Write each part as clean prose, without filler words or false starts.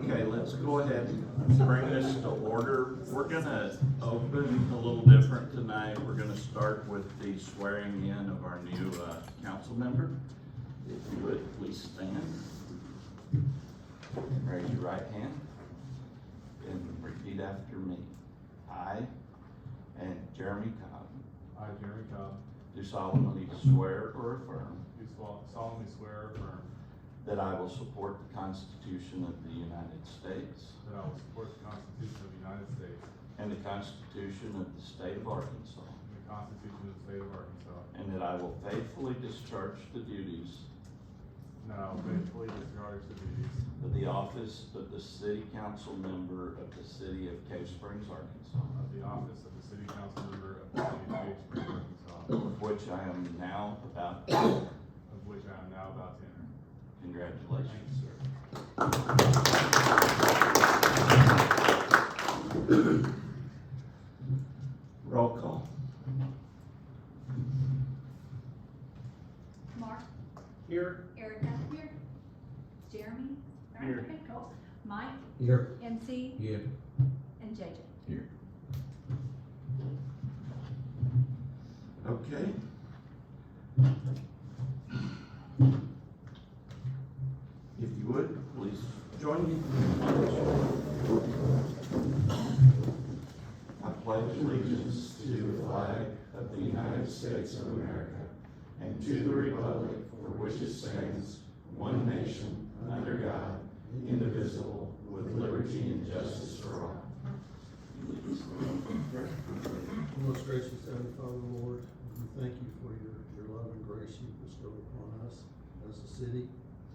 Okay, let's go ahead and bring this to order. We're gonna open a little different tonight. We're gonna start with the swearing in of our new council member. If you would, please stand. And raise your right hand and repeat after me. I, and Jeremy Cobb, I, Jeremy Cobb, do solemnly swear or affirm do solemnly swear or affirm that I will support the Constitution of the United States that I will support the Constitution of the United States and the Constitution of the State of Arkansas, and the Constitution of the State of Arkansas, and that I will faithfully discharge the duties and that I will faithfully discharge the duties of the office of the City Council Member of the City of Cave Springs, Arkansas, of the office of the City Council Member of the City of Cave Springs, Arkansas, of which I am now about to enter. of which I am now about to enter. Congratulations, sir. Roll call. Mark, Here. Erica, here. Jeremy. All right, Here. okay, cool. Mike, Here. MC, Here. and JJ. Here. Okay. If you would, please join me. I pledge allegiance to the flag of the United States of America and to the republic for which it stands, one nation, under God, indivisible, with liberty and justice for all. Please. Most gracious Heavenly Father, Lord, we thank you for your love and grace you bestow upon us as a city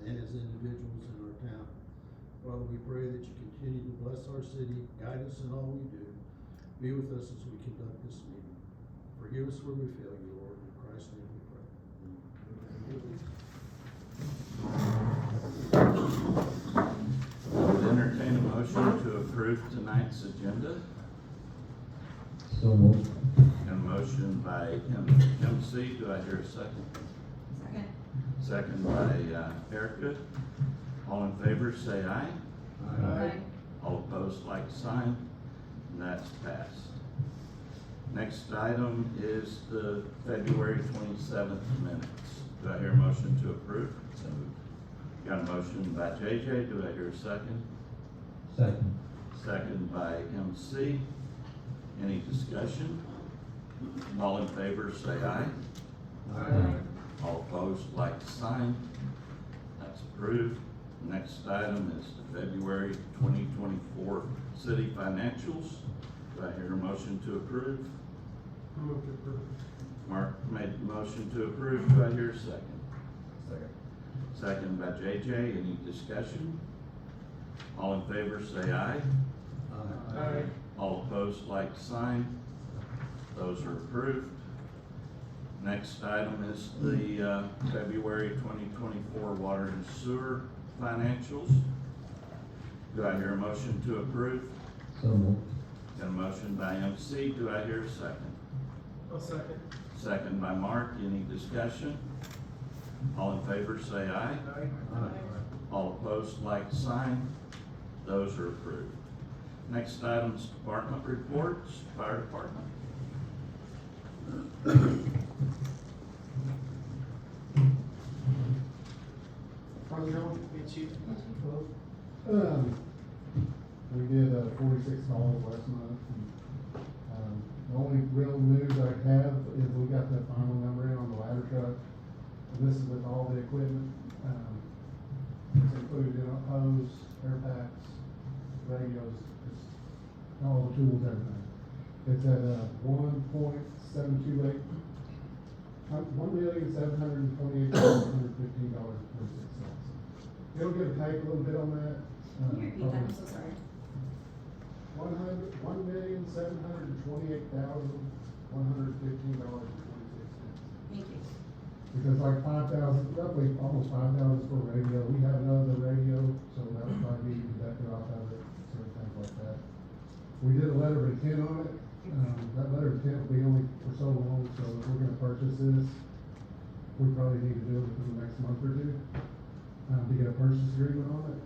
and as individuals in our town. Father, we pray that you continue to bless our city, guide us in all we do. Be with us as we conduct this meeting. Forgive us where we fail you, Lord. In Christ's name we pray. I would entertain a motion to approve tonight's agenda. So moved. A motion by MC, do I hear a second? Second. Second by Erica. All in favor, say aye. Aye. All opposed, like sign, and that's passed. Next item is the February 27th minutes. Do I hear a motion to approve? So moved. Got a motion by JJ, do I hear a second? Second. Second by MC. Any discussion? All in favor, say aye. Aye. All opposed, like sign. That's approved. Next item is the February 2024 city financials. Do I hear a motion to approve? Move to approve. Mark made the motion to approve. Do I hear a second? Second. Second by JJ. Any discussion? All in favor, say aye. Aye. All opposed, like sign. Those are approved. Next item is the February 2024 water and sewer financials. Do I hear a motion to approve? So moved. Got a motion by MC. Do I hear a second? A second. Second by Mark. Any discussion? All in favor, say aye. All opposed, like sign. Those are approved. Next item is department reports. Fire department. We did $46 last month. The only real news I have is we got that final number in on the ladder truck. And this is with all the equipment. It's included in hose, air packs, radios, just all the tools, everything. It's at $1.728, $1,728,115.46. It'll give or take a little bit on that. Can you repeat that? I'm so sorry. $1,728,115.26. Thank you. Because like 5,000, roughly almost 5,000 for radio. We have another radio, so that would probably be deducted off of it, certain things like that. We did a letter of intent on it. That letter of intent will be only for so long, so if we're gonna purchase this, we probably need to do it within the next month or two, to get a purchase agreement on it.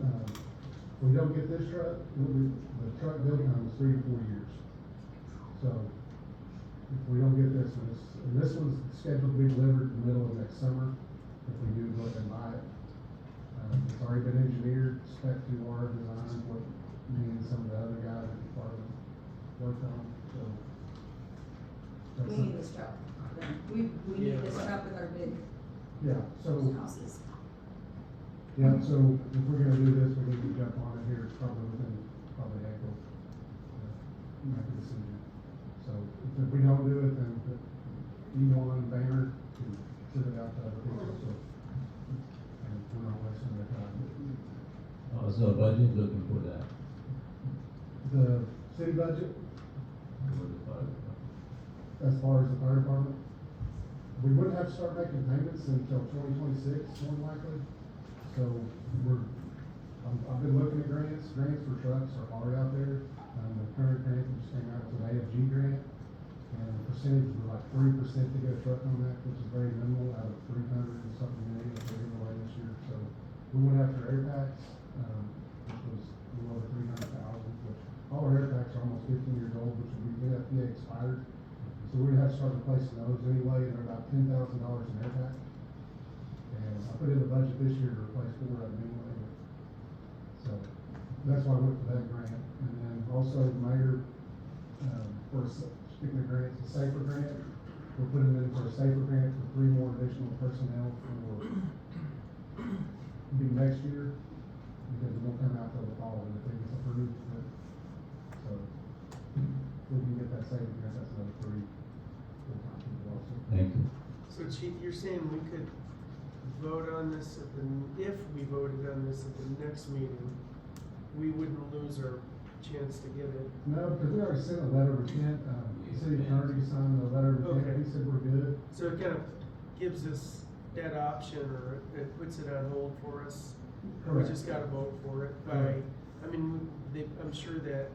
If we don't get this truck, the truck build time is 3 to 4 years. So, if we don't get this one, and this one's scheduled to be delivered in the middle of next summer, if we do go ahead and buy it. It's already been engineered, spec to our design, what me and some of the other guys in the department worked on, so. that's We need this truck. We need this truck with our big Yeah, so, houses. yeah, so if we're gonna do this, we need to jump on it here, probably within, April. Make a decision. So if we don't do it, then the E1 banner can sit it out to other people, so. And we're not wasting their time. So budget looking for that. The city budget, For the fire department. as far as the fire department, we wouldn't have to start making payments until 2026, more than likely. So I've been looking at grants for trucks are already out there. The current grant that just came out was an AFG grant, and the percentage was like 3% to get a truck on that, which is very minimal out of 300 and something million that they're giving away this year. So we went after air packs, which was a little over 300,000, which all our air packs are almost 15 years old, which will be FBA expired. So we're gonna have to start replacing those anyway, and they're about $10,000 an air pack. And I put in the budget this year to replace 4 of them anyway. So that's why I went for that grant. And then also the mayor, for speaking of grants, the SAFER grant, we're putting in for a SAFER grant for 3 more additional personnel for be next year, because it won't come out till the fall, and if it gets approved, then, so if we can get that SAFER grant, that's another 3 full-time people also. Thank you. So Chief, you're saying we could vote on this at if we voted on this at the next meeting, we wouldn't lose our chance to get it? No, because we already sent a letter of intent, the city attorney signed a letter of intent, Okay. he said we're good. So it kind of gives us that option, or it puts it on hold for us. We just gotta vote for it by, Correct. I mean, I'm sure that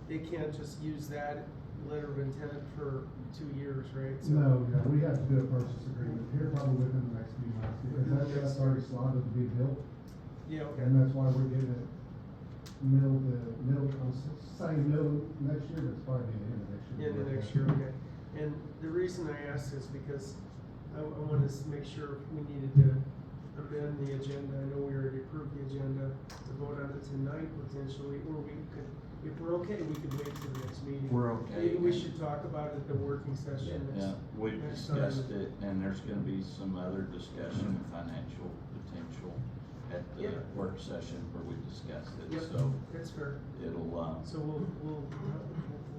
they can't just use that letter of intent for 2 years, right? So- No, yeah, we have to do a purchase agreement here probably within the next few months, because that's already slotted to be built, Yeah, okay. and that's why we're getting it middle, I'm saying middle next year, but it's probably the end of next year. In the next year, okay. And the reason I asked is because I wanted to make sure if we needed to amend the agenda. I know we already approved the agenda to vote on it tonight potentially, or we could, if we're okay, we could wait till the next meeting. We're okay. Maybe we should talk about it at the working session next. Yeah, we next time. discussed it, and there's gonna be some other discussion of financial potential at the Yeah. work session where we discussed it, Yep, so that's fair. it'll, So we'll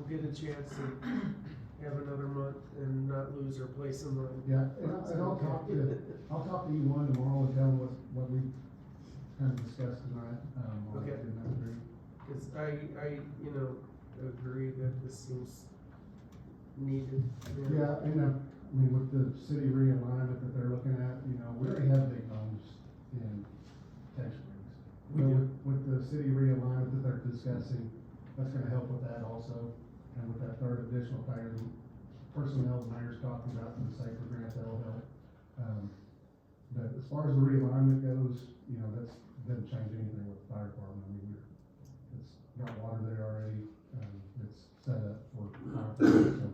get a chance to have another month and not lose our place in line. Yeah, and I'll talk to E1 tomorrow and tell them what we kind of discussed tonight, on Okay. getting that agreed. Cause I agree that this seems needed. Yeah, and, I mean, with the city realignment that they're looking at, we already have big homes in Texas Springs. We So do. with the city realignment that they're discussing, that's gonna help with that also, and with that third additional payer, personnel the mayor's talking about in the SAFER grant, that'll help. But as far as the realignment goes, that's, doesn't change anything with the fire department, I mean, it's got water there already, it's set up for firefighters, so.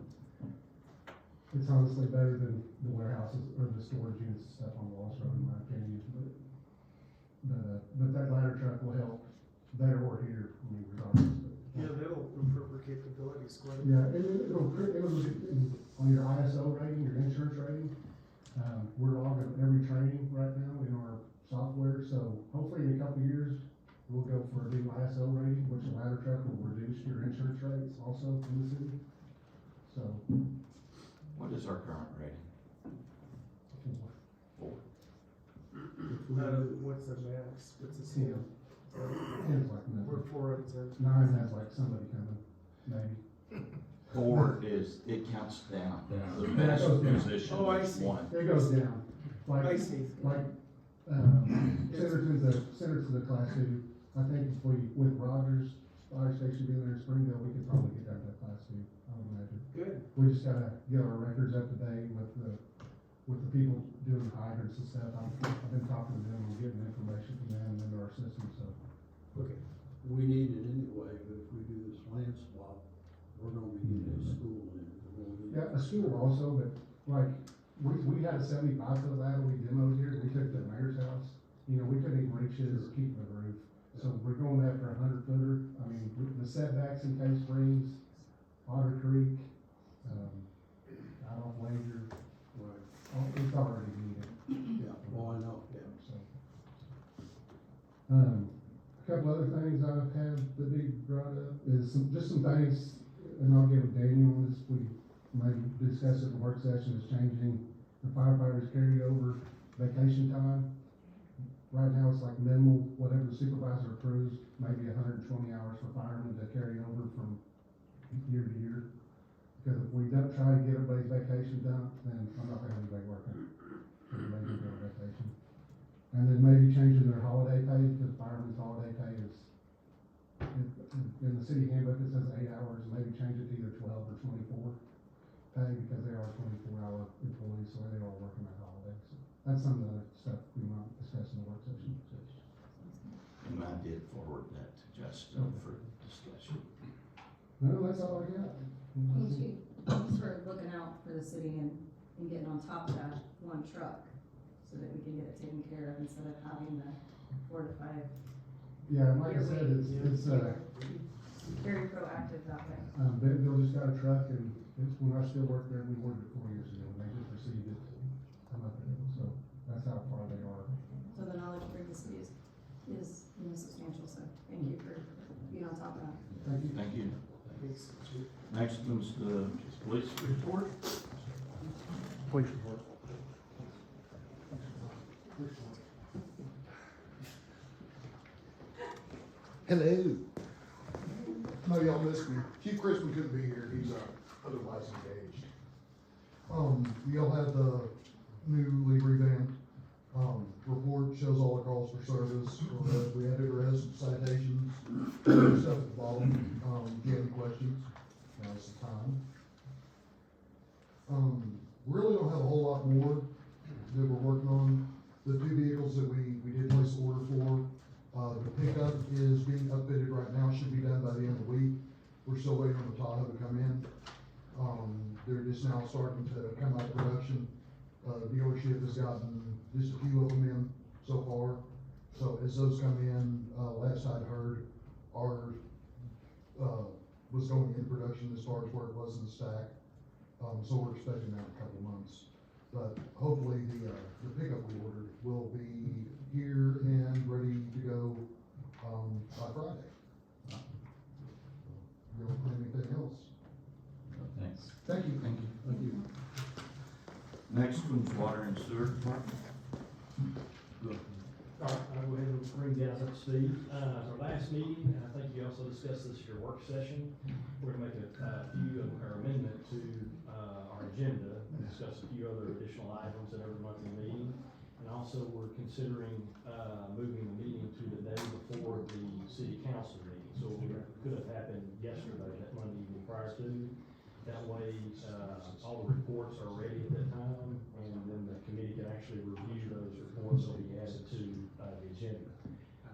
It's honestly better than the warehouses or the storage units and stuff on Walsh Road, in my opinion, but that ladder truck will help there or here, I mean, regardless, but. Yeah, that'll improve our capabilities quite a bit. Yeah, and on your ISO rating, your insurance rating, we're logging every training right now in our software, so hopefully in a couple of years, we'll go for a new ISO rating, which a ladder truck will reduce your insurance rates also in the city. So, what is our current rating? 4. Out of, what's the max? What's the ceiling? 10's like We're nothing. 4 out of 10. 9 has like somebody coming, maybe. 4 is, it counts down, Yeah. the Yeah, it best goes down. position Oh, I is see. 1. It goes down. I see. Like, Centerton's a class 2. I think if we, with Rogers Fire Station being there in Springdale, we could probably get down to class 2, I would imagine. Good. We just gotta get our records up to date with the people doing hydrants and stuff. I've been talking to them and getting information from them into our system, so Okay. We need it anyway, but if we do this land swap, we're gonna be getting a school in. We're gonna need- Yeah, a school also, but like, we had a 75-foot ladder we demoed here, we took to the mayor's house. You know, we couldn't even reach his, keep the roof. So we're going after a 100-footer. I mean, the setbacks in Cave Springs, Otter Creek, out on Langer, Right, it's already needed. yeah, well, I know, yeah. So, a couple other things I've had that be brought up is just some things, and I'll give Daniel on this, we maybe discuss it in the work session, is changing the firefighters carryover vacation time. Right now, it's like minimal, whatever the supervisor approves, maybe 120 hours for firemen to carry over from year to year. Because if we don't try to get everybody's vacation done, then I'm not gonna have anybody working. Everybody can go on vacation. And then maybe changing their holiday pay, because firemen's holiday pay is, in the city handbook, it says 8 hours, maybe change it to either 12 or 24 pay, because they are 24-hour employees, so they are working that holiday. So that's some of the other stuff we might discuss in the work session. And I did forward that to Justin for discussion. No, that's all I got. Thank you. Thanks for looking out for the city and getting on top of that one truck so that we can get it taken care of instead of having the 4 to 5. Yeah, and like I said, it's, Very proactive that way. Bentonville just got a truck, and it's, when I still worked there, we ordered it 4 years ago, and they just received it a month ago, so that's how far they are. So the knowledge for the city is substantial, so thank you for being on top of that. Thank you. Thank you. Thanks. Next comes the police report. Police report. Hello. No, y'all missed me. Chief Crispin couldn't be here. He's otherwise engaged. Y'all had the new Lee revamped, report, shows all the calls for service. We had arrests, citations, stuff at the bottom. If you have any questions, now's the time. Really don't have a whole lot more that we're working on. The 2 vehicles that we did place the order for, the pickup is being upfitted right now, should be done by the end of the week. We're still waiting on the Tahoe to come in. They're just now starting to come out of production. Dealership has gotten just a few of them in so far. So as those come in, last I'd heard, ours, was going in production as far as where it was in the stack. So we're expecting that in a couple months. But hopefully the pickup we ordered will be here and ready to go, by Friday. You don't have anything else? Thanks. Thank you. Thank you. Thank you. Next comes water and sewer department. All right, I'll go ahead and bring you guys up to speed. Our last meeting, and I think you also discussed this at your work session, we're gonna make a few, or amendment to, our agenda, and discuss a few other additional items at every monthly meeting. And also, we're considering, moving the meeting to the day before the city council meeting. So we could have happened yesterday, that Monday evening prior to. That way, all the reports are ready at that time, and then the committee can actually review those reports that we added to, the agenda.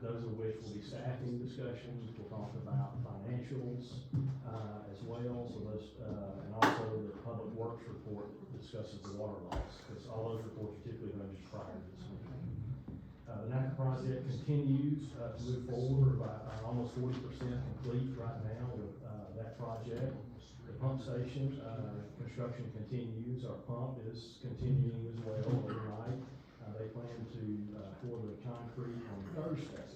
Those of which will be staffing discussions, we'll talk about financials, as well, so those, and also the public works report that discusses the water loss, because all those reports are typically done just prior to this meeting. The NACA project continues, to move forward, by almost 40% complete right now with, that project. The pump station, construction continues, our pump is continuing as well overnight. They plan to, pour the concrete on Thursday.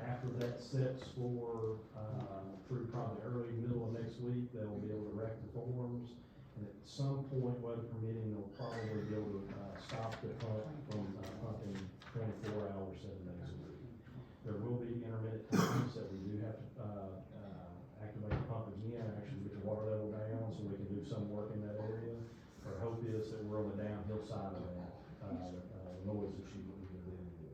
After that sets for, through probably early, middle of next week, they'll be able to erect the forms. And at some point, weather permitting, they'll probably be able to, stop the pump from, pumping 24 hours, 7 days a week. There will be intermittent times that we do have to, activate the pump again, actually get the water level down, so we can do some work in that area. Our hope is that we're on the downhill side of that, noise issue that we're going to do.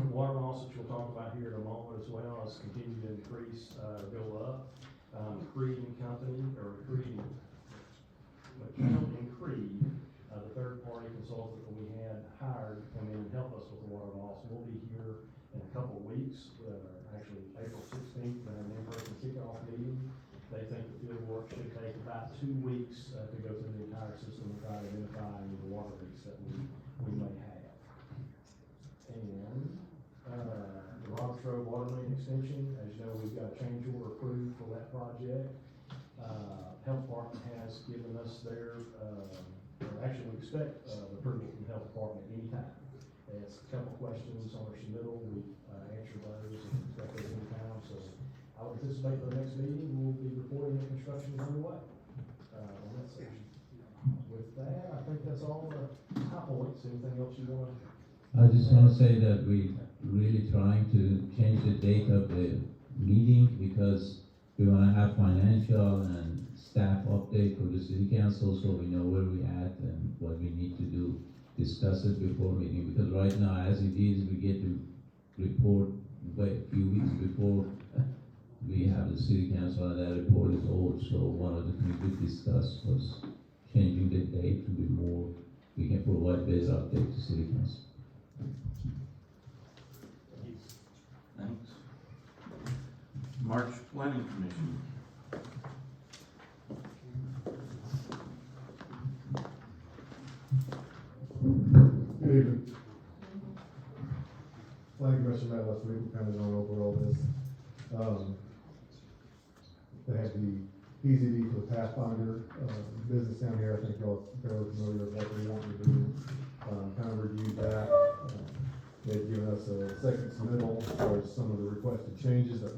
Water loss, which we'll talk about here in a moment as well, has continued to increase, go up. Creed and Company, or Creed, McCown and Creed, the third-party consultant that we had hired to come in and help us with the water loss, will be here in a couple that we may have. And, the Roberts Road water main extension, as you know, we've got a change order approved for that project. Health Department has given us their, actually, we expect, approval from the Health Department anytime. They asked a couple questions on our submittal, we, answered those and expect those anytime, so I would anticipate for the next meeting, we'll be reporting that construction is underway, on that section. With that, I think that's all the high points. Anything else you wanna? I just wanna say that we really trying to change the date of the meeting because we wanna have financial and staff update for the city council so we know where we at and what we need to do, discuss it before meeting, because right now, as it is, we get to report a few weeks before we have the city council, and that report is old, so one of the things we discussed was changing the date to be more, we can provide better update to city council. Thanks. March Planning Commission. Good evening. Planning Commission met last week, we kind of gone over all this. They had the PZD for the Pathfinder, business down here, I think y'all are fairly familiar with what they want to do. Kind of reviewed that. They've given us a second submittal for some of the requested changes that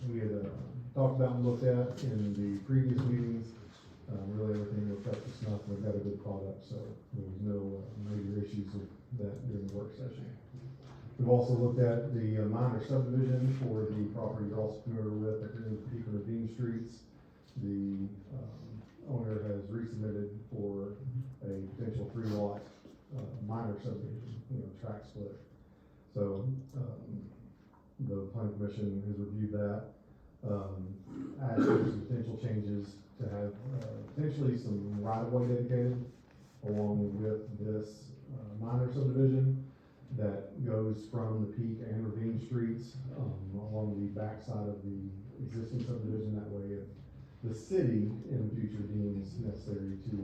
we had talked about and looked at in the previous meetings. Really everything was up to snuff, and we've got a good product, so there was no major issues with that during the work session. We've also looked at the minor subdivision for the property you're also familiar with at the Peak and Ravine Streets. The owner has resubmitted for a potential 3-lot minor subdivision, tract split. So the Planning Commission has reviewed that. Asked for some potential changes to have potentially some right-of-way dedicated along with this minor subdivision that goes from the Peak and Ravine Streets along the backside of the existing subdivision. That way, if the city in the future deems necessary to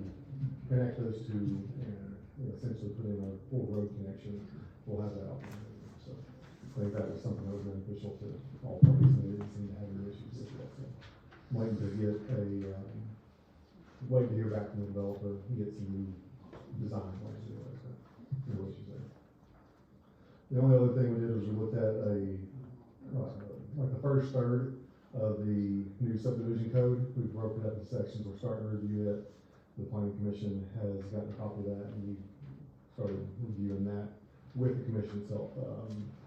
connect those two and essentially put in a full road connection, we'll have that option. So I think that was something that was beneficial to all parties, and they didn't seem to have any issues with that. So waiting to get waiting to hear back from the developer and get some new design plans. So no issues there. The only other thing we did was we looked at like the first third of the new subdivision code. We broke it up in sections. We're starting to review it. The Planning Commission has gotten a copy of that, and we started reviewing that with the commission itself.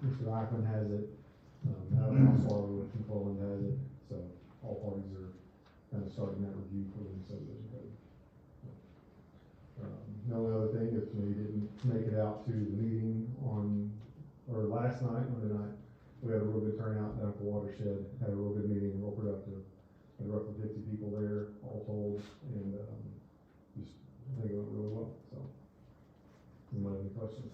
Mr. Eichmann has it. Oswald with McClellan has it. So all parties are kind of starting that review for the new subdivision code. The only other thing, if we didn't make it out to the meeting last night, Monday night, we had a real good turnout down at the watershed, had a real good meeting, real productive. Had roughly 50 people there, all told, and I think it went really well. So, anyone have any questions?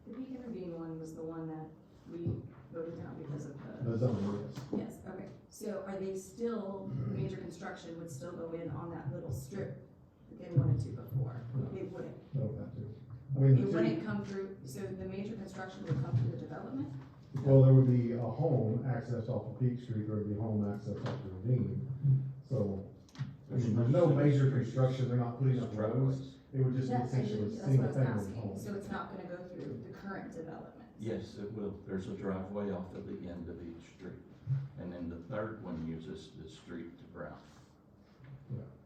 The Peak and Ravine one was the one that we voted down because of The zoning, yes. yes, okay. So are they still, major construction would still go in on that little strip that they wanted to before? They wouldn't. They don't have to. I mean, It wouldn't come through, so the major construction would come through the development? well, there would be a home access off of Peak Street, there would be home access off the ravine. So, I mean, there's no major construction, they're not putting up roads. It would just be essentially That's what I single was family asking. home. So it's not gonna go through the current development? Yes, it will. There's a driveway off at the end of each street. And then the third one uses the street to Brown.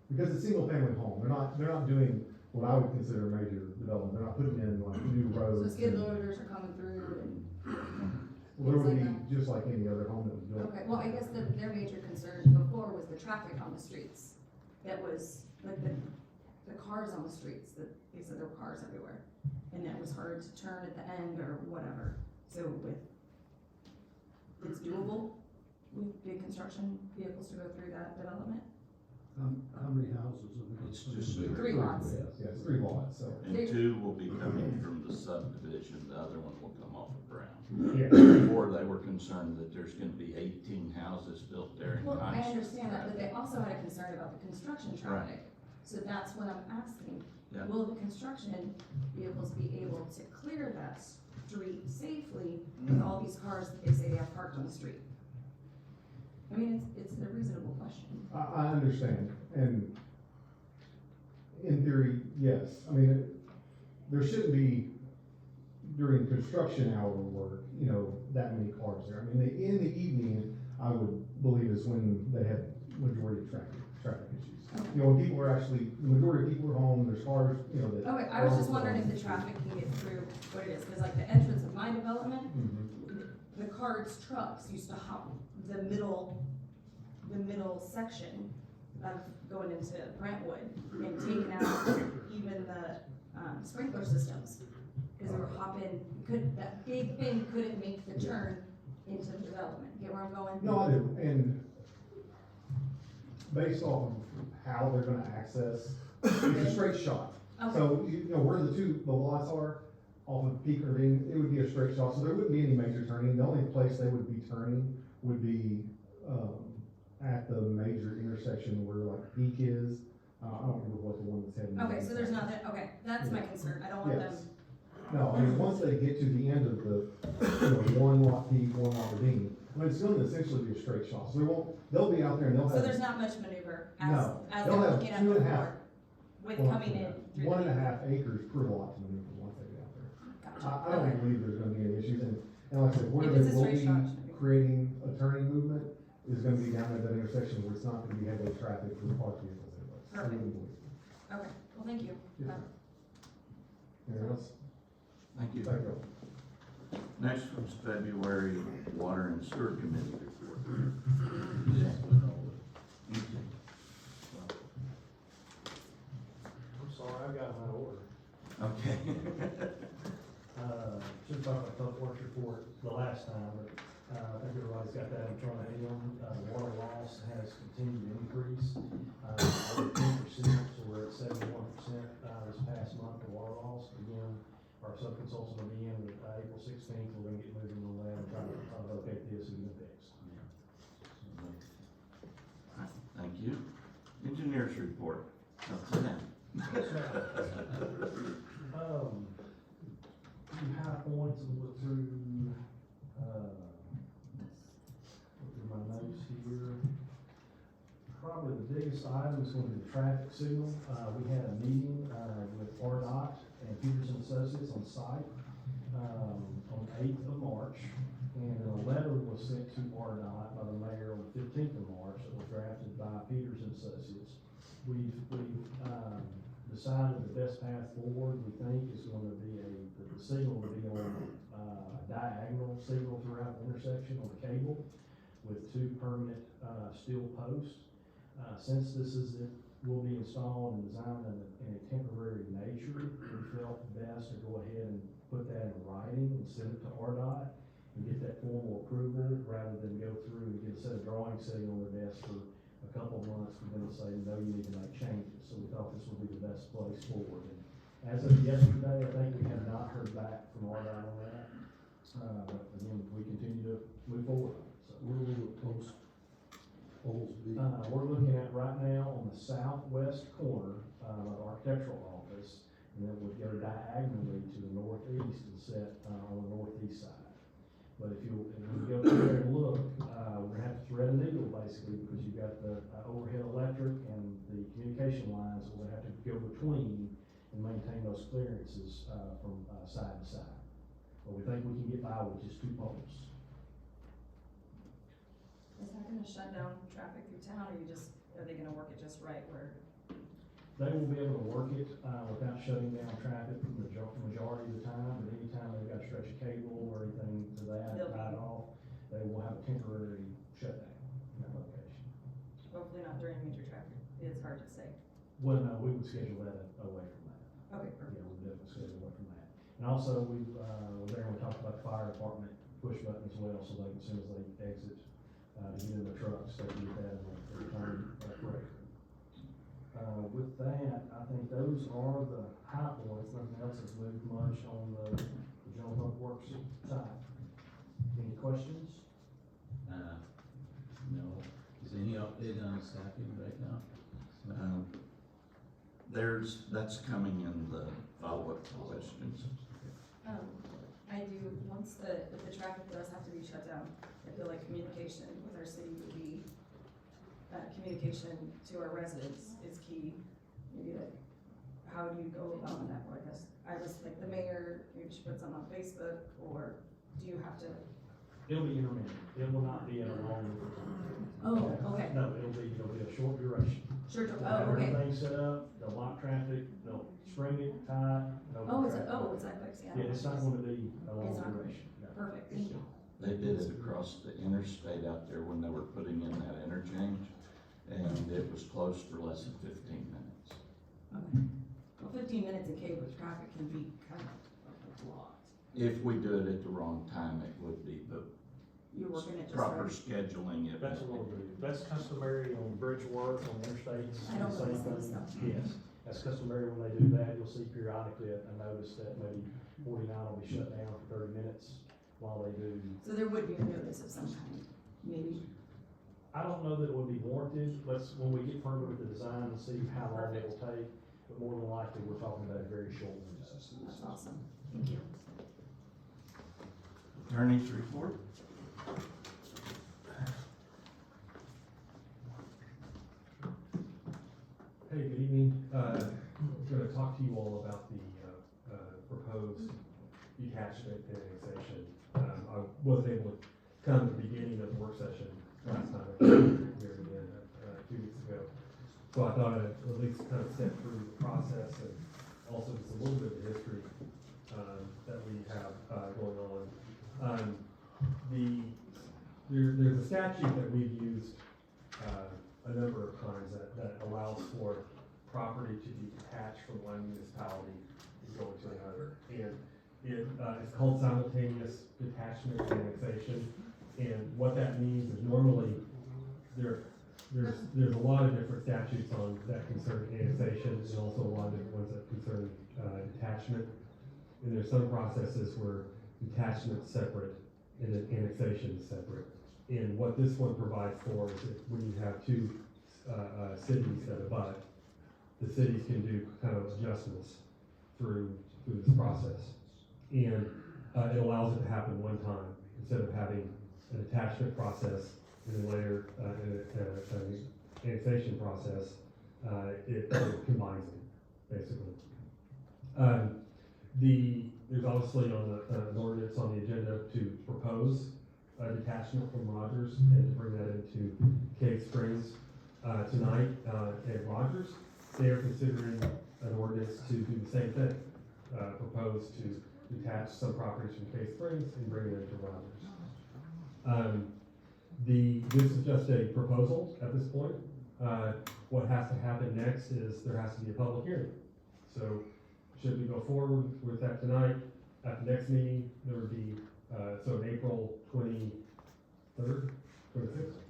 Because it's single family home, they're not doing what I would consider a major development, they're not putting in like new So roads. skid and- loaders are coming through and, Well, there would be things like just like any other home that was built. okay, well, I guess their major concern before was the traffic on the streets. That was, like, the cars on the streets, that they said there were cars everywhere. And that was hard to turn at the end or whatever. So it's doable with big construction vehicles to go through that development? How many houses are there? It's just 3 lots. Yes, 3 lots, so. And two will be coming from the subdivision, the other one will come off of Brown. Yeah. Before, they were concerned that there's gonna be 18 houses built there in Well, I Hines. understand that, but they also had a concern about the construction traffic. So that's what I'm asking. Yeah. will the construction vehicles be able to clear that street safely with all these cars that they say they have parked on the street? I mean, it's a reasonable question. I understand, and in theory, yes. I mean, there shouldn't be, during construction hour work, that many cars there. I mean, in the evening, I would believe is when they have majority of traffic issues. When people are actually, the majority of people are home, there's cars, that. Okay, I was just wondering if the traffic can get through what it is, cause like the entrance of my development, Mhm. the carts, trucks used to hop the middle section of going into Brentwood and taking out even the, sprinkler systems. Cause they were hopping, that big thing couldn't make the turn into the development, get where I'm going? No, I do, and based off of how they're gonna access, it's a straight shot. Okay, So, where the lots are, off of Peak Ravine, it would be a straight shot, so there wouldn't be any major turning. The only place they would be turning would be, at the major intersection where like Peak is. I don't remember what the one that's heading. okay, so there's nothing, okay, that's my concern, I don't want them, Yes. No, I mean, once they get to the end of the, one lot Peak, one lot Ravine, I mean, it's gonna essentially be a straight shot, so they'll be out there and they'll so have. there's not much maneuver No, as they'll they're have looking at 2.5 the floor with coming in through the. 1.5 acres per lot to maneuver once they get out there. Gotcha, I don't okay. believe there's gonna be any issues, and like I said, where If they it's a will straight be shot, it shouldn't be. creating a turning movement is gonna be down at that intersection where it's not gonna be heavy traffic for parked vehicles anyways. I Perfect. wouldn't believe. Okay, well, thank you. Yes, sir. Anything else? Thank you. Thank you. Next was February Water and Sewer Committee report. Yes, we know. I'm sorry, I've got my order. Okay. Should talk about Public Works report the last time, but, I think everybody's got that in front of them. Water loss has continued to increase. Over 10%, so we're at 71%, this past month for water loss. Again, our sub-consultants will be in with April 16th. We're gonna get moving on that and try to locate this and get it fixed. Thank you. Engineers report. Up to them. Few high points and look through my notes here. Probably the biggest item is going to be the traffic signal. We had a meeting, with RDOT and Peterson Associates on site, on the 8th of March. And a letter was sent to RDOT by the mayor on the 15th of March that was drafted by Peterson Associates. We've decided the best path forward, we think, is going to be the signal will be on, a diagonal signal throughout the intersection on the cable with 2 permanent, steel posts. Since it will be installed and designed in a temporary nature, we felt best to go ahead and put that in writing and send it to RDOT and get that formal approval rather than go through and get a set of drawings sitting on their desk for a couple of months for them to say, no, you need to make changes. So we thought this would be the best place forward. And as of yesterday, I think we have not heard back from RDOT on that. But again, we continue to move forward. So Where will the poles be? we're looking at right now on the southwest corner of our architectural office, and then would go diagonally to the northeast and set on the northeast side. But if you go through there and look, we're gonna have to thread a needle basically, because you've got the overhead electric and the communication lines that we're gonna have to go between and maintain those clearances from side to side. But we think we can get by with just 2 poles. Is that gonna shut down traffic through town, or are they gonna work it just right where? They will be able to work it, without shutting down traffic for the majority of the time, but anytime they've got to stretch a cable or anything to that, They'll be- tie it off, they will have a temporary shutdown in that location. Hopefully not during major traffic, it's hard to say. Well, no, we would schedule that away from that. Okay, perfect. Yeah, we definitely schedule away from that. And also, we were there and we talked about the fire department push button as well, so they, as soon as they exit, to get in the trucks, they can get that and return correctly. With that, I think those are the high points. Nothing else has moved much on the general public works side. Any questions? No. Is there any update on staffing right now? That's coming in the follow-up questions. I do, if the traffic does have to be shut down, I feel like communication with our city would be, communication to our residents is key. Maybe like, how do you go about that? Or I guess, I was like, the mayor, maybe should put something on Facebook, or do you have to? It'll be intermittent, it will not be a long. Oh, okay. No, it'll be a short duration. Sure, They'll oh, have okay. everything set up, they'll block traffic, they'll string it tight. Oh, it's like, yeah. Yeah, it's not gonna be a long It's not- duration, no. Perfect, thank you. They did it across the interstate out there when they were putting in that interchange, and it was closed for less than 15 minutes. Okay. Well, 15 minutes in Cape with traffic can be kind of a lot. If we do it at the wrong time, it would be, but You're working it just proper right. scheduling it. That's what we'll do, that's customary on bridge work, on interstates. I don't same know some thing. stuff. Yes, that's customary when they do that, you'll see periodically a notice that maybe 49 will be shut down for 30 minutes while they do. So there would be a notice of some kind, maybe. I don't know that it would be warranted, when we get further with the design and see how long it will take, but more than likely, we're talking about a very short window. That's awesome. Thank you. Attorney's report? Hey, good evening. I'm going to talk to you all about the proposed detachment and annexation. I wasn't able to come to the beginning of the work session last time, I came here again 2 weeks ago. So I thought I'd at least kind of step through the process and also just a little bit of the history that we have going on. There's a statute that we've used a number of times that allows for property to be detached from one municipality and go to another. And it's called simultaneous detachment and annexation. And what that means is normally there's a lot of different statutes on that concern annexation, and also a lot of different ones that concern detachment. And there's some processes where detachment is separate and then annexation is separate. And what this one provides for is that when you have two cities that abut, the cities can do kind of adjustments through this process. And it allows it to happen one time instead of having an attachment process and then later an annexation process. It combines them, basically. There's obviously an ordinance on the agenda to propose a detachment from Rogers and to bring that into Cave Springs. Tonight at Rogers, they are considering an ordinance to do the same thing, propose to detach some properties from Cave Springs and bring it into Rogers. This is just a proposal at this point. What has to happen next is there has to be a public hearing. So should we go forward with that tonight, at the next meeting, there would be, so April 23rd, 26th?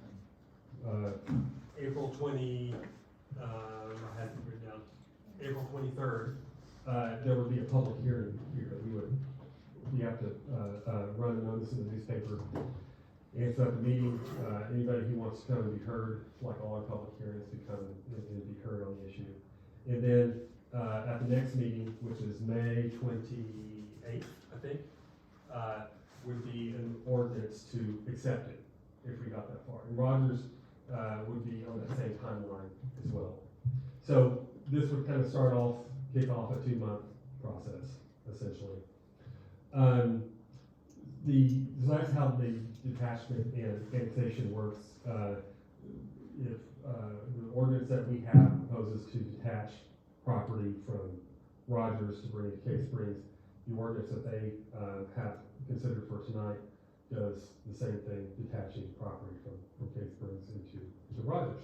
April 20, I had it written down, April 23rd, there would be a public hearing here. We have to run a notice in the newspaper, answer at the meeting. Anybody who wants to come and be heard, like all our public hearings, to come and be heard on the issue. And then at the next meeting, which is May 28th, I think, would be an ordinance to accept it, if we got that far. And Rogers would be on that same timeline as well. So this would kind of kick off a 2-month process, essentially. So that's how the detachment and annexation works. If the ordinance that we have proposes to detach property from Rogers to bring it to Cave Springs, the ordinance that they have considered for tonight does the same thing, detaching property from Cave Springs into Rogers.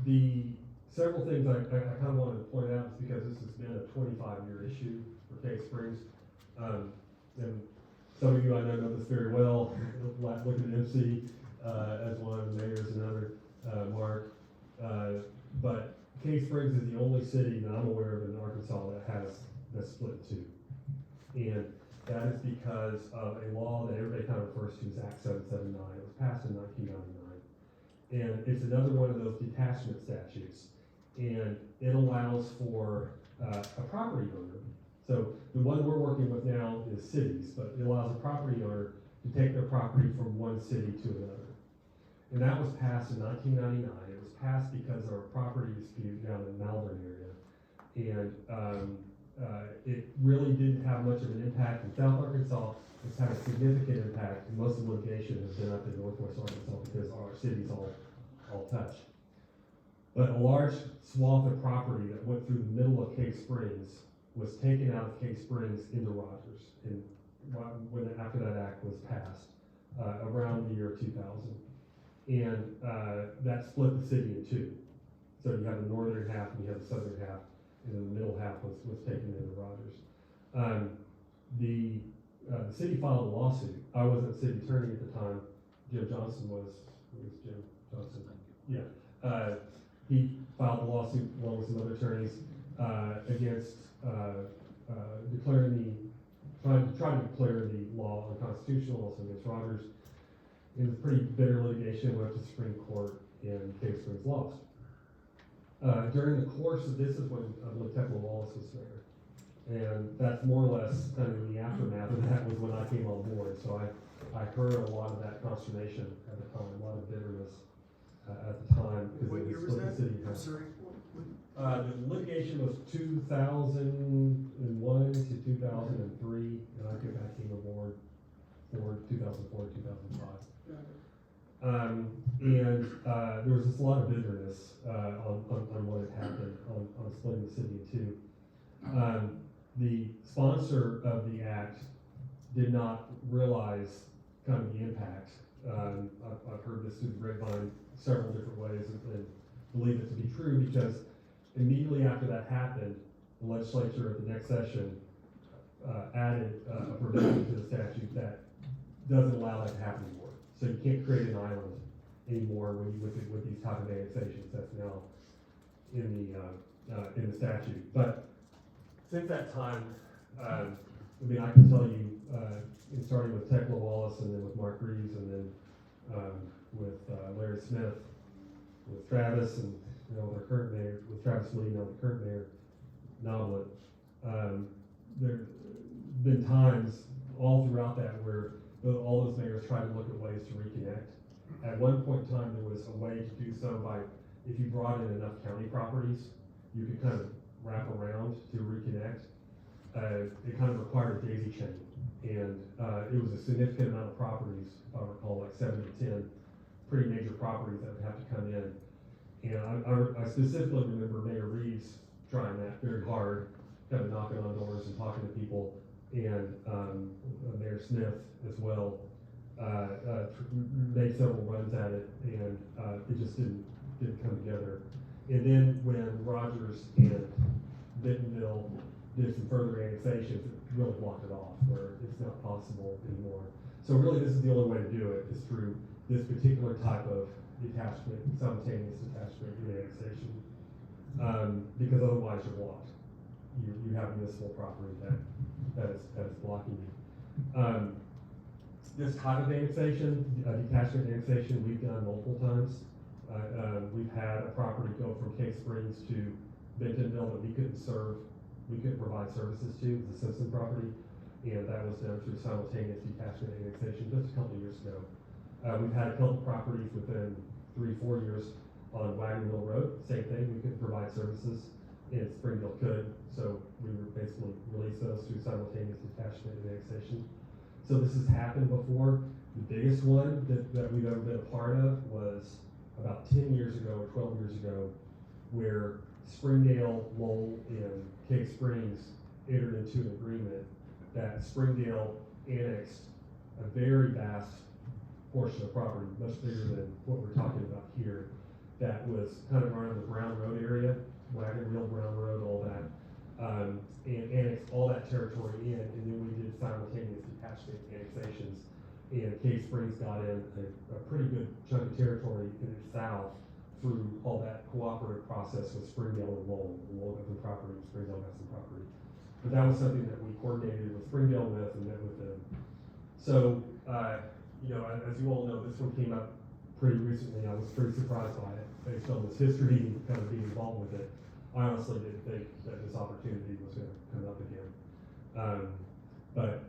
The several things I kind of wanted to point out is because this has been a 25-year issue for Cave Springs. And some of you I know this very well, looking at MC as one, the mayor's another, Mark. But Cave Springs is the only city that I'm aware of in Arkansas that's split in two. And that is because of a law that everybody kind of refers to as Act 779. It was passed in 1999. And it's another one of those detachment statutes. and it allows for a property owner. So the one we're working with now is cities, but it allows a property owner to take their property from one city to another. And that was passed in 1999. It was passed because of a property dispute down in the Malvern area. And it really didn't have much of an impact in South Arkansas. It's had a significant impact, and most of the litigation has been up in Northwest Arkansas because our cities all touch. But a large swath of property that went through the middle of Cave Springs was taken out of Cave Springs into Rogers, and after that act was passed, around the year 2000. And that split the city in two. So you have the northern half and you have the southern half, and then the middle half was taken into Rogers. The city filed a lawsuit. I wasn't city attorney at the time. Jim Johnson was. Who was Jim Johnson? Yeah. He filed a lawsuit along with some other attorneys against trying to declare the law unconstitutional, also against Rogers. It was pretty bitter litigation, went to the Supreme Court, and Cave Springs lost. During the course of this is when Tekla Wallace was mayor. And that's more or less kind of in the aftermath of that was when I came on board. So I heard a lot of that consternation at the time, a lot of bitterness at the time. Because What it year was split that? the city in I'm half. sorry. The litigation was 2001 to 2003, and I think I came aboard for 2004 to 2005. And there was just a lot of bitterness on what had happened on splitting the city in two. The sponsor of the act did not realize kind of the impact. I've heard this through the grapevine several different ways and believe it to be true because immediately after that happened, the legislature at the next session added a provision to the statute that doesn't allow that to happen anymore. So you can't create an island anymore with these type of annexations. That's now in the statute. But since that time, I mean, I can tell you, starting with Tekla Wallace, and then with Mark Reeves, and then with Larry Smith, with Travis, and with our current mayor, with Travis Lee, now the current mayor, Noblett. There have been times all throughout that where all those mayors tried to look at ways to reconnect. At one point in time, there was a way to do so by, if you brought in enough county properties, you could kind of wrap around to reconnect. It kind of required a daisy chain. And it was a significant amount of properties, if I recall, like 7 to 10 pretty major properties that would have to come in. And I specifically remember Mayor Reeves trying that very hard, kind of knocking on doors and talking to people, and Mayor Smith as well made several runs at it, and it just didn't come together. And then when Rogers and Bentonville did some further annexations, it really blocked it off, where it's not possible anymore. So really, this is the only way to do it, is through this particular type of detachment, simultaneous detachment and annexation, because otherwise you're blocked. You have municipal property that is blocking you. This type of annexation, detachment annexation, we've done multiple times. We've had a property go from Cave Springs to Bentonville that we couldn't provide services to, the Simpson property, and that was done through simultaneous detachment annexation just a couple of years ago. We've had a couple properties within 3-4 years on Wagon Mill Road, same thing, we couldn't provide services, and Springdale could, so we were basically released those through simultaneous detachment and annexation. So this has happened before. The biggest one that we've ever been a part of was about 10 years ago or 12 years ago, where Springdale, Lowell, and Cave Springs entered into an agreement that Springdale annexed a very vast portion of property, much bigger than what we're talking about here, that was kind of around the Brown Road area, Wagon Wheel, Brown Road, all that, and annexed all that territory in, and then we did simultaneous detachment annexations, and Cave Springs got in a pretty good chunk of territory in the south through all that cooperative process with Springdale and Lowell. Lowell got some property, Springdale got some property. But that was something that we coordinated with Springdale with and met with them. So, as you all know, this one came up pretty recently. I was pretty surprised by it, based on this history and kind of being involved with it. I honestly didn't think that this opportunity was gonna come up again. But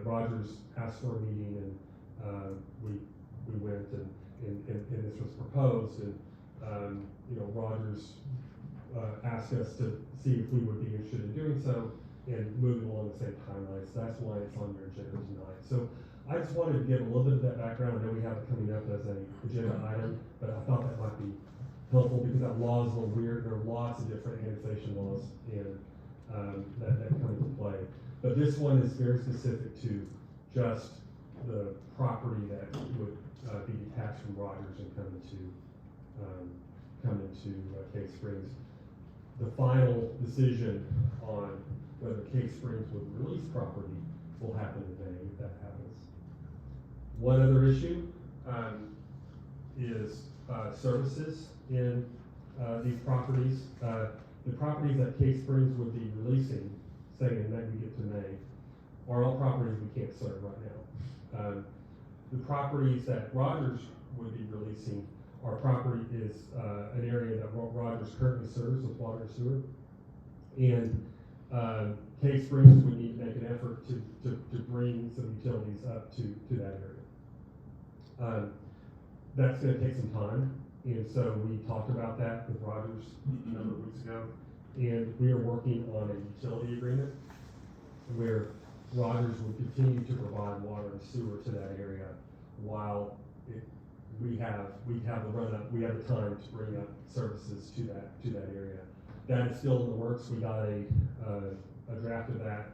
Rogers asked for a meeting, and, we went, and this was proposed, and, Rogers, asked us to see if we would be interested in doing so, and moving along the same timeline, so that's why it's on your agenda tonight. So I just wanted to give a little bit of that background. I know we have it coming up as an agenda item, but I thought that might be helpful because that law is a little weird. There are lots of different annexation laws and that come into play. But this one is very specific to just the property that would be detached from Rogers and come into Cave Springs. The final decision on whether Cave Springs would release property will happen in May if that happens. One other issue is services in these properties. The properties that Cave Springs would be releasing, saying that we get to May, are all properties we can't serve right now. The properties that Rogers would be releasing is an area that Rogers currently serves with water and sewer. And Cave Springs would need to make an effort to bring some utilities up to that area. That's gonna take some time, and so we talked about that with Rogers a number of weeks ago. And we are working on a utility agreement where Rogers would continue to provide water and sewer to that area while we have the time to bring up services to that area. That is still in the works. We got a draft of that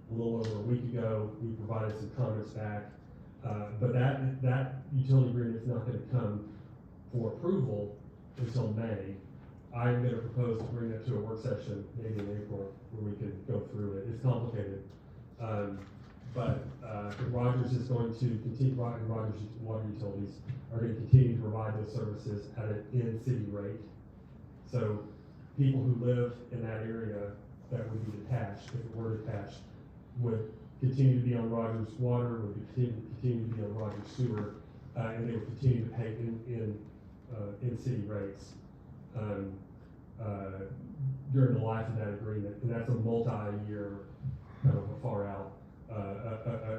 a little over a week ago. We provided some comments back, but that utility agreement is not going to come for approval until May. I'm going to propose to bring that to a work session maybe in April where we can go through it. It's complicated, but Rogers is going to continue. Rogers Water Utilities are going to continue to provide those services at an in-city rate. So people who live in that area that would be detached, if it were detached, would continue to be on Rogers Water, would continue to be on Rogers Sewer, and they would continue to pay in-city rates during the life of that agreement. And that's a multi-year, kind of a far out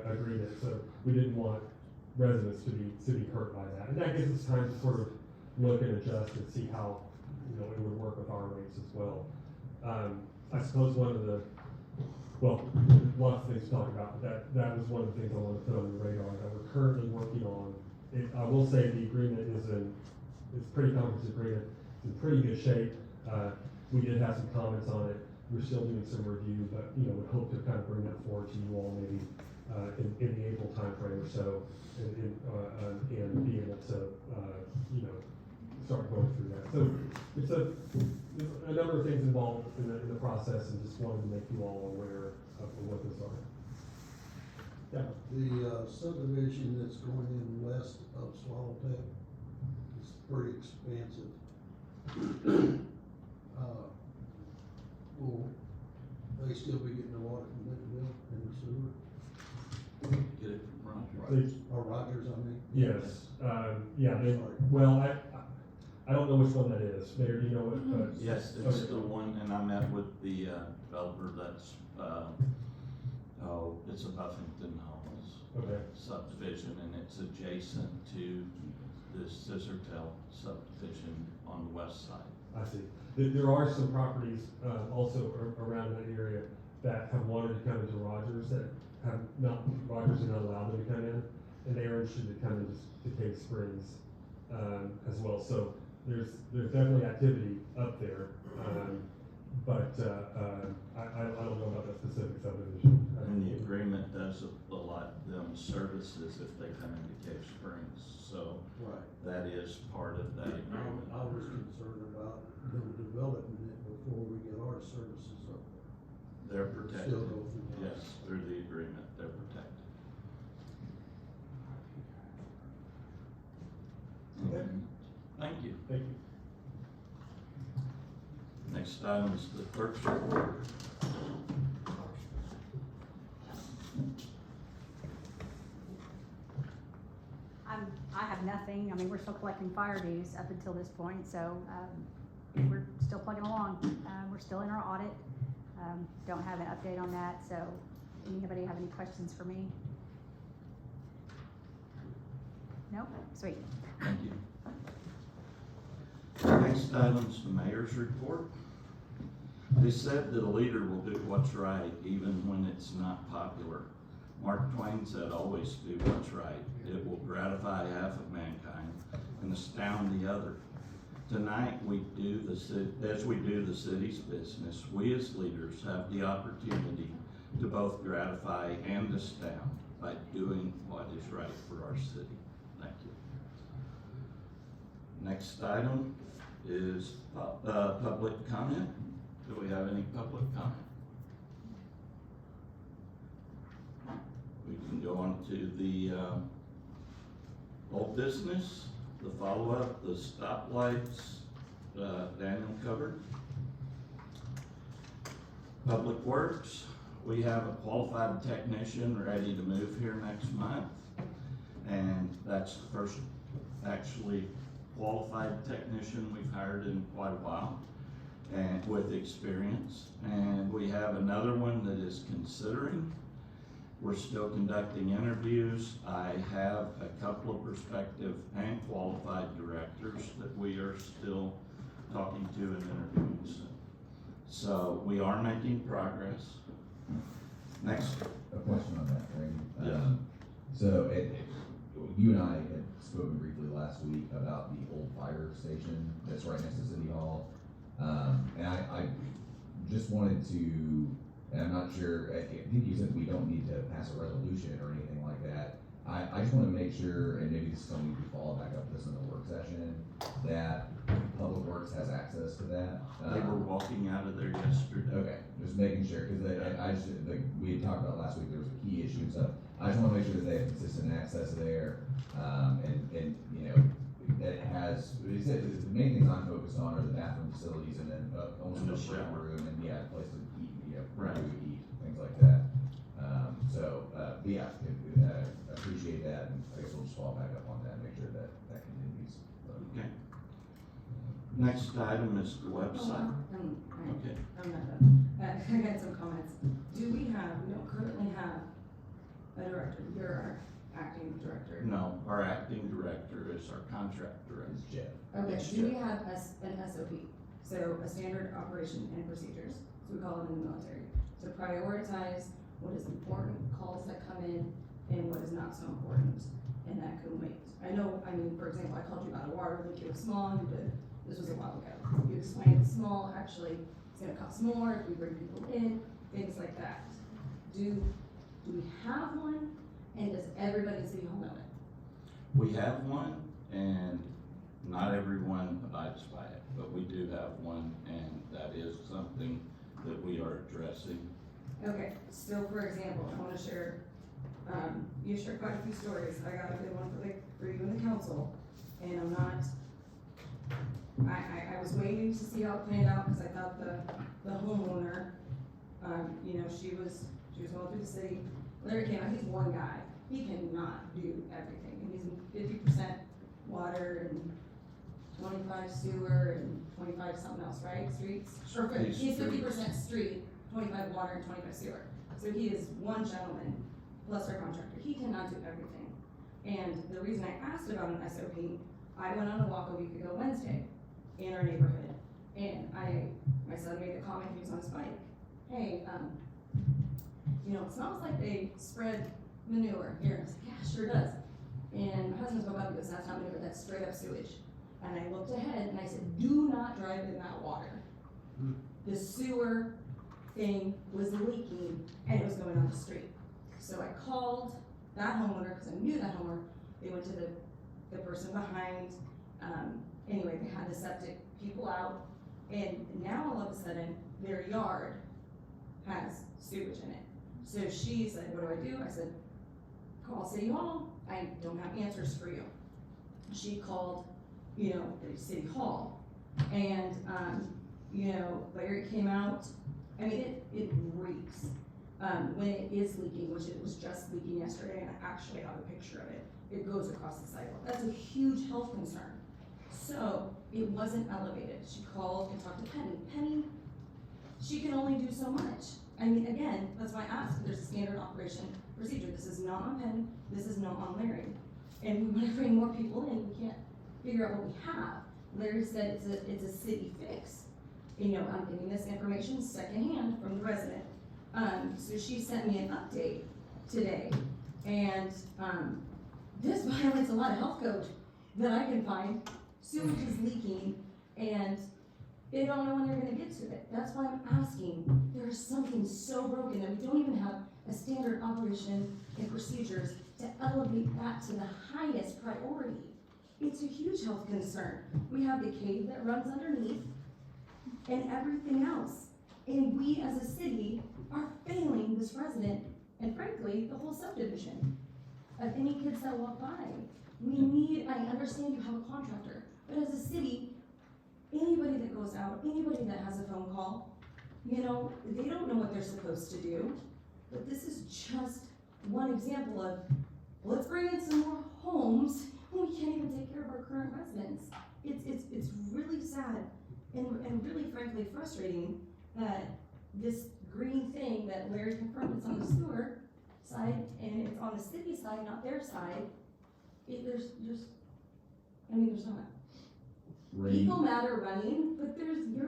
agreement. So we didn't want residents to be hurt by that. And that gives us time to sort of look and adjust and see how it would work with our rates as well. I suppose lots of things to talk about, but that was one of the things I wanted to put on the radar that we're currently working on. I will say the agreement it's a pretty comprehensive agreement. It's in pretty good shape. We did have some comments on it. We're still doing some review, but would hope to kind of bring that forward to you all maybe in the April timeframe or so, and be able to start going through that. So it's a number of things involved in the process, and just wanted to make you all aware of what those are. Yeah. The subdivision that's going in west of Swallowtail is pretty expansive. Will they still be getting the water from Lincolnville and the sewer? Get it from Rogers. Or Rogers, I mean? Yes. I don't know which one that is. Mayor, do you know what? Yes, it's the one, and I met with the developer that's, it's a Buffington Homes subdivision, and it's adjacent to the Scissortail subdivision on the west side. I see. There are some properties also around that area that have wanted to come into Rogers that Rogers has not allowed them to come in, and they are interested to come into Cave Springs as well. So there's definitely activity up there, but I don't know about that specific subdivision. And the agreement does allot them services if they come into Cave Springs, so that is part of that agreement. I was concerned about them developing it before we get our services up there. They're protected. Still go through that. Yes, through the agreement, they're protected. Okay. Thank you. Thank you. Next item is the clerk's report. I have nothing nothing. I mean, we're still collecting fire dues up until this point, so, we're still plugging along. We're still in our audit. Don't have an update on that, so anybody have any questions for me? Nope, sweet. Thank you. Next item's the mayor's report. They said that a leader will do what's right even when it's not popular. Mark Twain said, always do what's right. It will gratify half of mankind and astound the other. Tonight, as we do the city's business, we as leaders have the opportunity to both gratify and astound by doing what is right for our city. Thank you. Next item is public comment. Do we have any public comment? We can go on to the old business, the follow-up, the stoplights, Daniel covered. Public Works, we have a qualified technician ready to move here next month. And that's the first actually qualified technician we've hired in quite a while and with experience. And we have another one that is considering. We're still conducting interviews. I have a couple of prospective and qualified directors that we are still talking to and interviewing soon. So we are making progress. Next. A question on that, Randy. Yes. So you and I had spoken briefly last week about the old fire station that's right next to City Hall. And I just wanted to, and I'm not sure, I think you said we don't need to pass a resolution or anything like that. I just want to make sure, and maybe this is something we can follow back up this in the work session, that Public Works has access to that. They were walking out of there yesterday. Okay, just making sure, because we had talked about last week, there was a key issue, so I just want to make sure that they have consistent access there, and you know, that it has, he said, the main things I'm focused on are the bathroom facilities, and then almost And a the break shower. room, and yeah, a place to eat, Right. eat, things like that. Yeah, appreciate that, and I guess we'll just follow back up on that, make sure that that continues. Okay. Next item is the website. Okay. I'm not done. I got some comments. We don't currently have a director. You're our acting director. No, our acting director is our contract director. It's Jeff. Okay, It's do we Jeff. have an SOP? So a standard operation and procedures, so we call them in the military, to prioritize what is important, calls that come in, and what is not so important, and that can wait. I know, for example, I called you about a water leak, it was small, this was a while ago. You explained it's small, actually, it's gonna cost more if we bring people in, things like that. Do we have one, and does everybody in City Hall know it? We have one, and not everyone abides by it, but we do have one, and that is something that we are addressing. Okay, so for example, I wanna share, you shared quite a few stories, I got a good one for you and the council, and I'm not, I was waiting to see how it played out, cause I thought the homeowner, she was going through the city, Larry came out, he's one guy, he cannot do everything, and he's 50% water and 25 sewer and 25 something else, right, streets? Or he's 50% street, 25 water and 25 sewer. So he is one gentleman, plus our contractor. He cannot do everything. And the reason I asked about an SOP, I went on a walk a week ago Wednesday in our neighborhood. And my son made the comment, he was on his bike. Hey, it smells like they spread manure here. I was like, yeah, sure does. And my husband spoke up and goes, that's not manure, that's straight up sewage. And I looked ahead and I said, do not drive in that water. The sewer thing was leaking and it was going on the street. So I called that homeowner because I knew that homeowner. They went to the person behind. Anyway, they had the septic people out, and now all of a sudden their yard has sewage in it. So she said, what do? I said, call City Hall. I don't have answers for you. She called, City Hall, and Larry came out. I mean, it reeks. when it is leaking, which it was just leaking yesterday, and I actually have a picture of it, it goes across the sidewalk. That's a huge health concern. So it wasn't elevated. She called and talked to Penny. Penny, she can only do so much. I mean, again, that's why I asked, there's a standard operation procedure. This is not on Penny, this is not on Larry. And we wanna bring more people in, we can't figure out what we have. Larry said it's a city fix. You know, I'm getting this information secondhand from the resident. So she sent me an update today, and, this violates a lot of health code that I can find. Sewage is leaking, and they don't know when they're gonna get to it. That's why I'm asking, there's something so broken that we don't even have a standard operation and procedures to elevate that to the highest priority. It's a huge health concern. We have the cave that runs underneath and everything else. And we as a city are failing this resident and frankly, the whole subdivision. Of any kids that walk by. I understand you have a contractor, but as a city, anybody that goes out, anybody that has a phone call, you know, they don't know what they're supposed to do. But this is just one example of, let's bring in some more homes when we can't even take care of our current residents. It's really sad and really frankly frustrating that this green thing that Larry confirmed it's on the sewer side and it's on the city side, not their side. There's not. Fecal matter running, but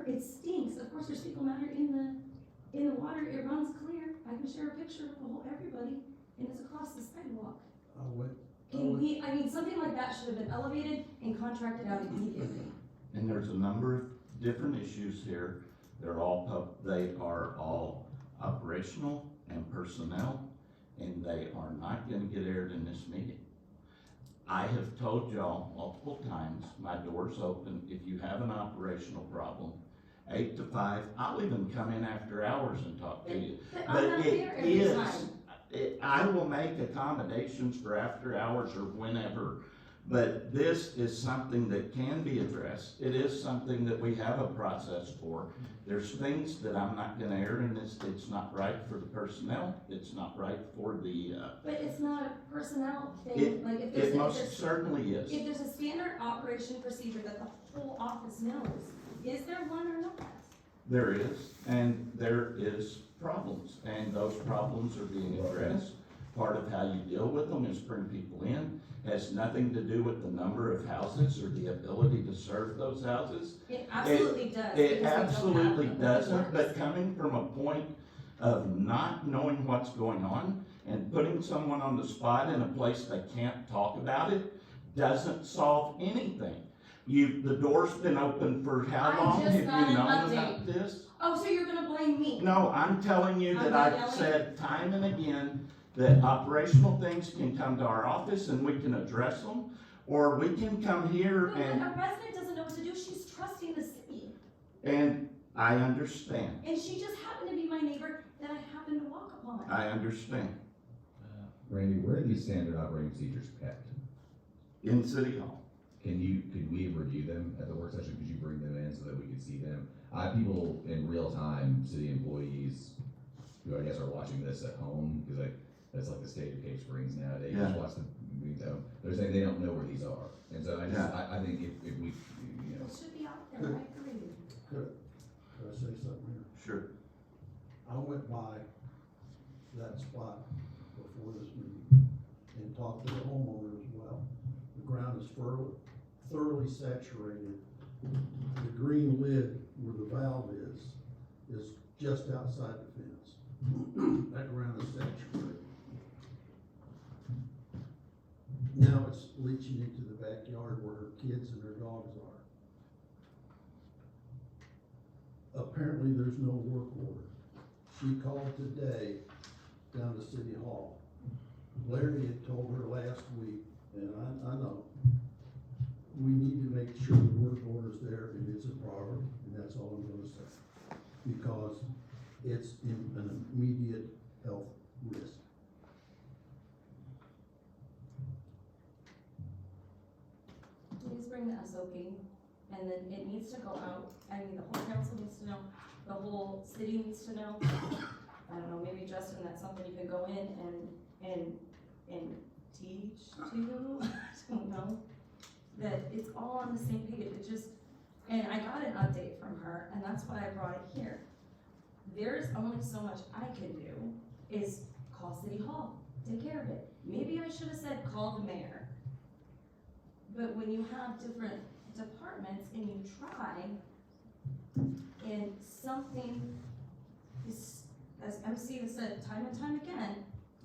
it stinks. Of course, there's fecal matter in the water. It runs clear. I can share a picture of everybody, and it's across the sidewalk. Something like that should have been elevated and contracted out immediately. And there's a number of different issues here. They are all operational and personnel, and they are not gonna get aired in this meeting. I have told y'all multiple times, my door's open. If you have an operational problem, 8 to 5, I'll even come in after hours and talk to you. But I'm not there every time. I will make accommodations for after hours or whenever, but this is something that can be addressed. It is something that we have a process for. There's things that I'm not gonna air in this. It's not right for the personnel. It's not right for the, But it's not a personnel thing, like if it most certainly is. if there's a standard operation procedure that the whole office knows, is there one or not? There is, and there is problems, and those problems are being addressed. Part of how you deal with them is bring people in. Has nothing to do with the number of houses or the ability to serve those houses. It absolutely does. It because we don't have absolutely them. doesn't, but coming from a point of not knowing what's going on and putting someone on the spot in a place they can't talk about it doesn't solve anything. The door's been open for how I long? just Have got you an known update. about this? Oh, so you're gonna blame me? No, I'm telling you I'm that not I've yelling. said time and again that operational things can come to our office and we can address them, or we can come here No, but and, a resident doesn't know what to do, she's trusting the city. and I understand. And she just happened to be my neighbor that I happened to walk upon. I understand. Randy, where are these standard operating procedures kept? In City Hall. Could we review them at the work session? Could you bring them in so that we could see them? I have people in real time, city employees, who I guess are watching this at home, because that's like the state of Cave Springs now. They just Yeah. watch the meetings at home. They're saying they don't know where these are. And so I think if we, you know, It should be out there, I agree. Could I say something here? Sure. I went by that spot before this meeting and talked to the homeowner as well. The ground is thoroughly saturated. The green lid where the valve is just outside the fence. That ground is saturated. Now it's leaching into the backyard where her kids and her dogs are. Apparently, there's no work order. She called today down to City Hall. Larry had told her last week, and I know, we need to make sure the work order's there and it's a priority, and that's all I'm gonna say. Because it's an immediate health risk. Please bring the SOP, and then it needs to go out. I mean, the whole council needs to know, the whole city needs to know. I don't know, maybe maybe Justin, that's something you can go in and teach to, I don't know, that it's all on the same page, it just, and I got an update from her, and that's why I brought it here. There's only so much I can do, is call City Hall, take care of it. Maybe I should have said, call the mayor. But when you have different departments and you try, and something is, as MC has said time and time again,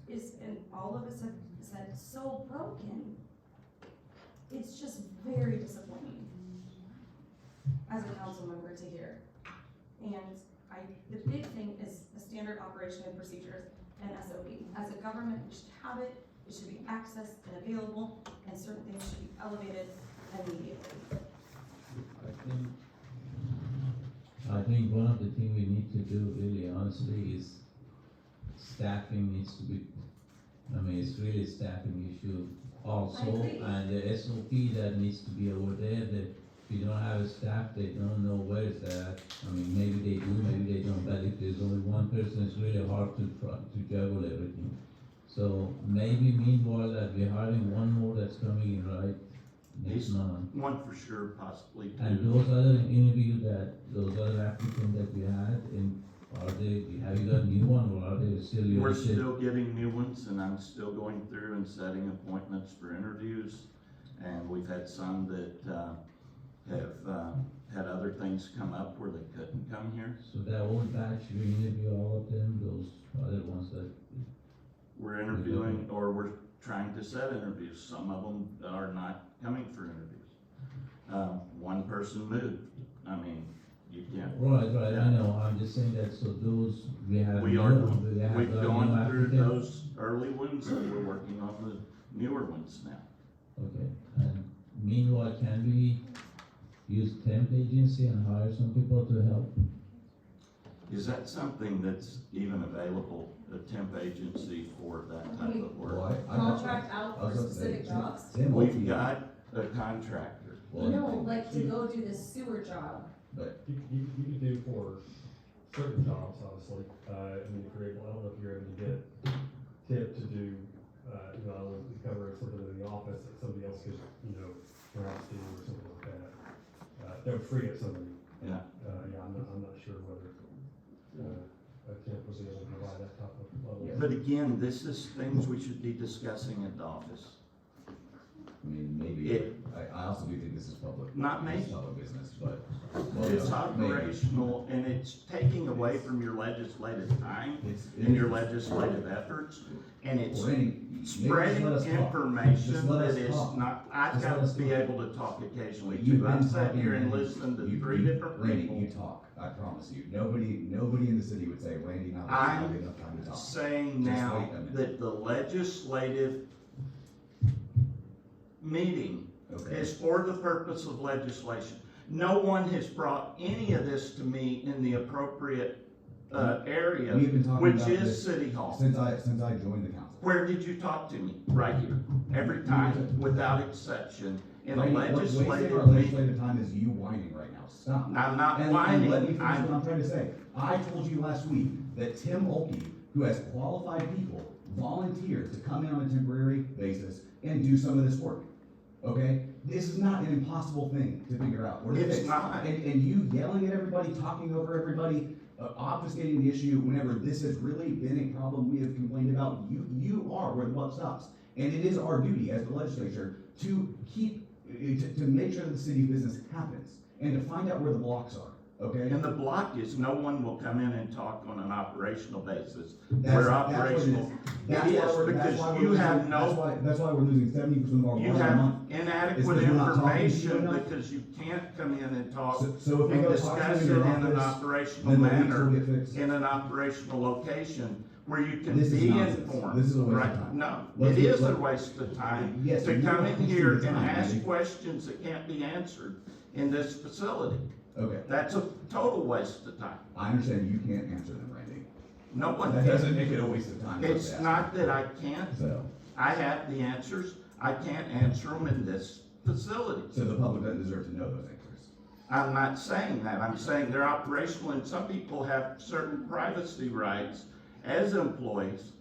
is, and all of us have said, so broken, it's just very disappointing as a council member to hear. And the big thing is a standard operation and procedures and SOP. As a government, we should have it should be accessed and available, and certain things should be elevated immediately. I think one of the things we need to do, really honestly, is staffing needs to be, I mean, it's really a staffing issue also, I agree. and the SOP that needs to be over there, that if you don't have a staff, they don't know where it's at. I mean, maybe they do, maybe they don't, but if there's only one person, it's really hard to juggle everything. So maybe meanwhile that we're hiring one more that's coming in, right, next month. One for sure, possibly two. And those other interviews those other applicants that we had, and have you got a new one, or are they still? We're still getting new ones, and I'm still going through and setting appointments for interviews. And we've had some that, have, had other things come up where they couldn't come here. So that old batch, we interview all of them, those other ones that, We're interviewing, or we're trying to set interviews. Some of them are not coming for interviews. One person moved. I mean, you can't. right, Yeah. I know, I'm just saying that, so those, we've We've gone through those early ones, and we're working on the newer ones now. Okay, and meanwhile, can we use temp agency and hire some people to help? Is that something that's even available, a temp agency for that type of work? Well, Contract out for specific jobs? We've got a contractor. No, like to go do this sewer job. You can do for certain jobs, obviously, I mean, if you're able, I don't know if you're able to get tip to do, you know, I don't know, cover something in the office that somebody else could, you know, perhaps do or something like that. That would free up somebody. Yeah. Yeah, I'm not sure whether, a temp was able to provide that type of level. But again, this is things we should be discussing at the office. I mean, maybe, I also do think this is public. Not me. It's public business, but. It's maybe. operational, and it's taking away from your legislative time It's- and your legislative efforts, and it's Well, Randy, maybe just spreading let us talk. information Just let that us is talk. not, I've Just got let to us be talk. able to talk occasionally You've too. I'm been sitting talking, here and Randy. listening to You- three you- different Randy, people you talk, I promise you. Nobody in the city would say, Randy, not I'm having enough time to talk. saying Just now wait a minute. that the legislative meeting Okay. is for the purpose of legislation. No one has brought any of this to me in the appropriate, area, We've been talking which about is this City Hall. Since I joined the council. Where did you talk to me? Right here. Every time, without exception, in a Randy, what wasting our legislative meeting. legislative time is you whining right now. Stop. I'm not And let me whining. finish what I'm trying to say. I told you last week that Tim Olkey, who has qualified people, volunteered to come in on a temporary basis and do some of this work. Okay? This is not an impossible thing to figure out or to It's fix. not. And you yelling at everybody, talking over everybody, obfuscating the issue whenever this has really been a problem we have complained about, you are where the buck stops. And it is our duty as the legislature to keep, to make sure that the city business happens and to find out where the blocks are, okay? And the block is no one will come in and talk on an operational basis. That's We're what it is. operational. That's It why is, we're- because that's why we're you losing- have That's why we're losing 70% of our You water a have month. inadequate It's because we're not talking to you information enough. because you can't come in and talk So if we and go talk to discuss you it in in your an office, operational then the leaks will manner, get fixed. in an operational location where you can This is be nonsense. informed. This is a waste of Right? time. No, Let's it get- is a let- waste of time Yes, to you come are in wasting here your and time, ask Randy. questions that can't be answered in this facility. Okay, That's a total waste of time. I understand you can't answer them, Randy. No one That can. doesn't make it a waste of time. It's let's not ask. that I can't. So I have the answers. I can't answer them in this facility. the public doesn't deserve to know those answers. I'm not saying that. I'm saying they're operational, and some people have certain privacy rights as employees.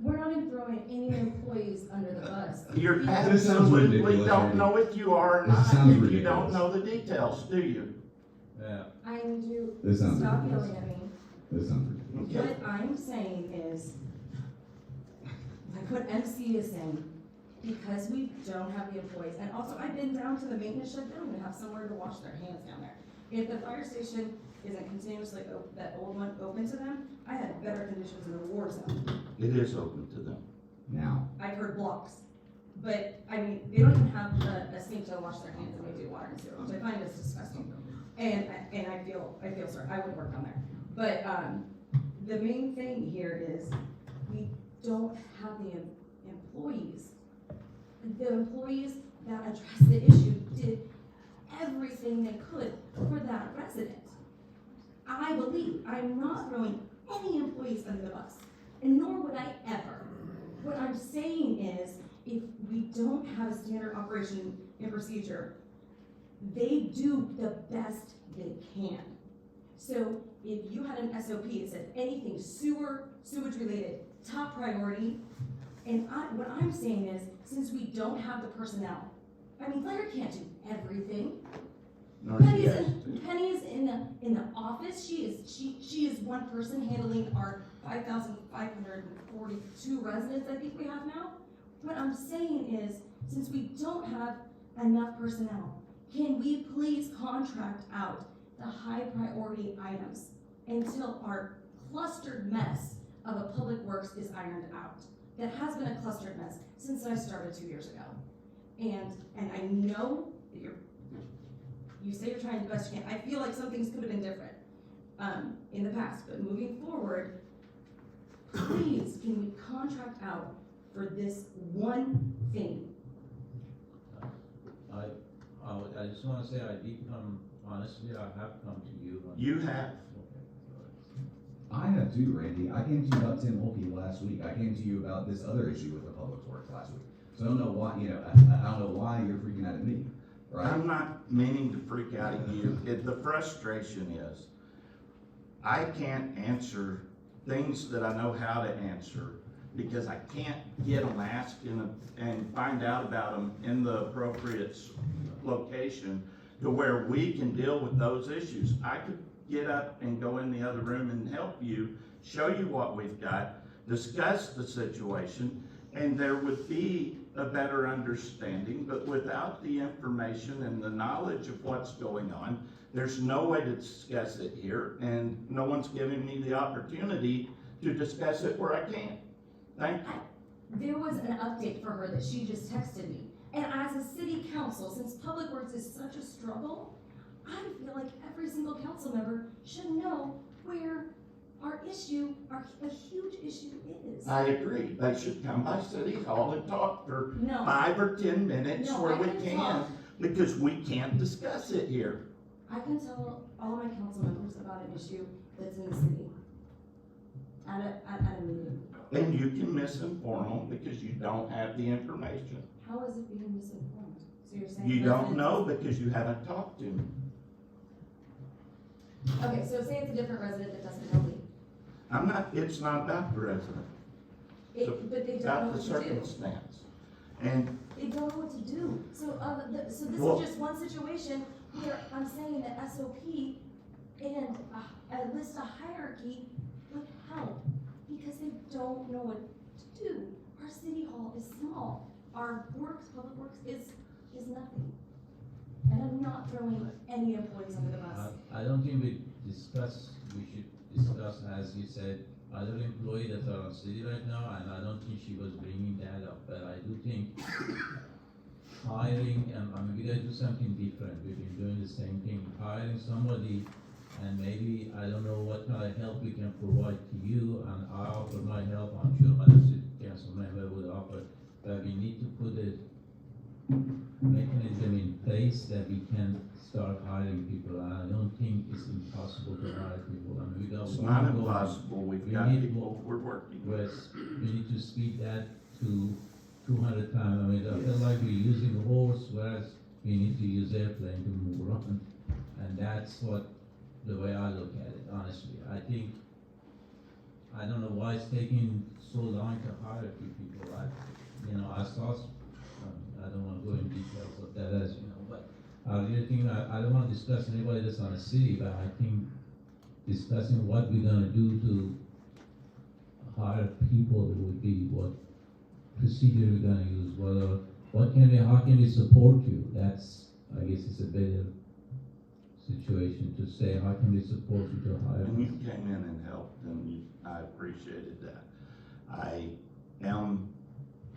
We're not even throwing any employees under the bus. You This sounds absolutely ridiculous, don't Randy. know if you are or This not, sounds if you ridiculous. don't know the details, do you? Yeah, I need you This to sounds stop ridiculous. yelling at me. This sounds ridiculous. Okay. What I'm saying is, I put MCs in because we don't have the employees, and also I've been down to the maintenance shed, they don't even have somewhere to wash their hands down there. If the fire station isn't continuously, that old one, open to them, I had better conditions in the war zone. It is open to them. Now, I've heard blocks, but, I mean, they don't even have a sink to wash their hands and they do water and sewer, which I find is disgusting. And I feel sorry, I would work on there. But, the main thing here is, we don't have the employees. The employees that addressed the issue did everything they could for that resident. I believe, I'm not throwing any employees under the bus, and nor would I ever. What I'm saying is, if we don't have a standard operation and procedure, they do the best they can. So if you had an SOP that said anything sewage related, top priority, and what I'm saying is, since we don't have the personnel, I mean, Claire can't do everything. Nor Penny's yes. Penny's in the office, she is one person handling our 5,542 residents I think we have now. What I'm saying is, since we don't have enough personnel, can we please contract out the high priority items until our clustered mess of a public works is ironed out? That has been a clustered mess since I started 2 years ago. And I know that you say you're trying the best you can. I feel like some things could have been different in the past, but moving forward, please, can we contract out for this one thing? I just wanna say I did come, honestly, I have come to you. You have. I have too, Randy. I came to you about Tim Mulkey last week. I came to you about this other issue with the Public Works last week. So I don't know why, I don't know why you're freaking out at me, right? I'm not meaning to freak out at you. The frustration is, I can't answer things that I know how to answer because I can't get them asked and find out about them in the appropriate location to where we can deal with those issues. I could get up and go in the other room and help you, show you what we've got, discuss the situation, and there would be a better understanding, but without the information and the knowledge of what's going on, there's no way to discuss it here, and no one's giving me the opportunity to discuss it where I can. Thank you. There was an update for her that she just texted me. And as a city council, since Public Works is such a struggle, I feel like every single council member should know where a huge issue is. I agree. They should come by City Hall and talk for No. 5 or 10 minutes No, where I we can can, talk. because we can't discuss it here. I can tell all of my council members about an issue that's in the city at a meeting. And you can misinform them because you don't have the information. How is it being misinformed? So you're saying You don't residents- know because you haven't talked to me. Okay, so say it's a different resident that doesn't know me. It's not about the resident, But they it's don't know about the what to do. circumstance. And They don't know what to do. So, so this Well- is just one situation where I'm saying that SOP and a list of hierarchy would help because they don't know what to do. Our city hall is small. Our public works is nothing. And I'm not throwing any employees under the bus. I don't think we should discuss, as you said, other employees that are on city right now, and I don't think she was bringing that up, but I do think hiring, we gotta do something different, we've been doing the same thing, hiring somebody, and maybe, I don't know what kind of help we can provide to you, and I offer my help, I'm sure other city council member would offer, but we need to put a mechanism in place that we can start hiring people, and I don't think it's impossible to hire people, and we got it's one not going. impossible. We've We got need people we're working with. Whereas we need to speed that to 200 times. I mean, I feel like we're using a horse, whereas we need to use airplane to move around. And that's the way I look at it, honestly. I I don't know why it's taking so long to hire a few people, right? You know, I saw, I don't wanna go in details of that, as you know, but I really think, I don't wanna discuss anybody that's on the city, but I think discussing what we're gonna do to hire people would be what procedure we're gonna use, how can we support you? That's, I guess it's a better situation to say, how can we support you to hire? And you came in and helped, and I appreciated that. I am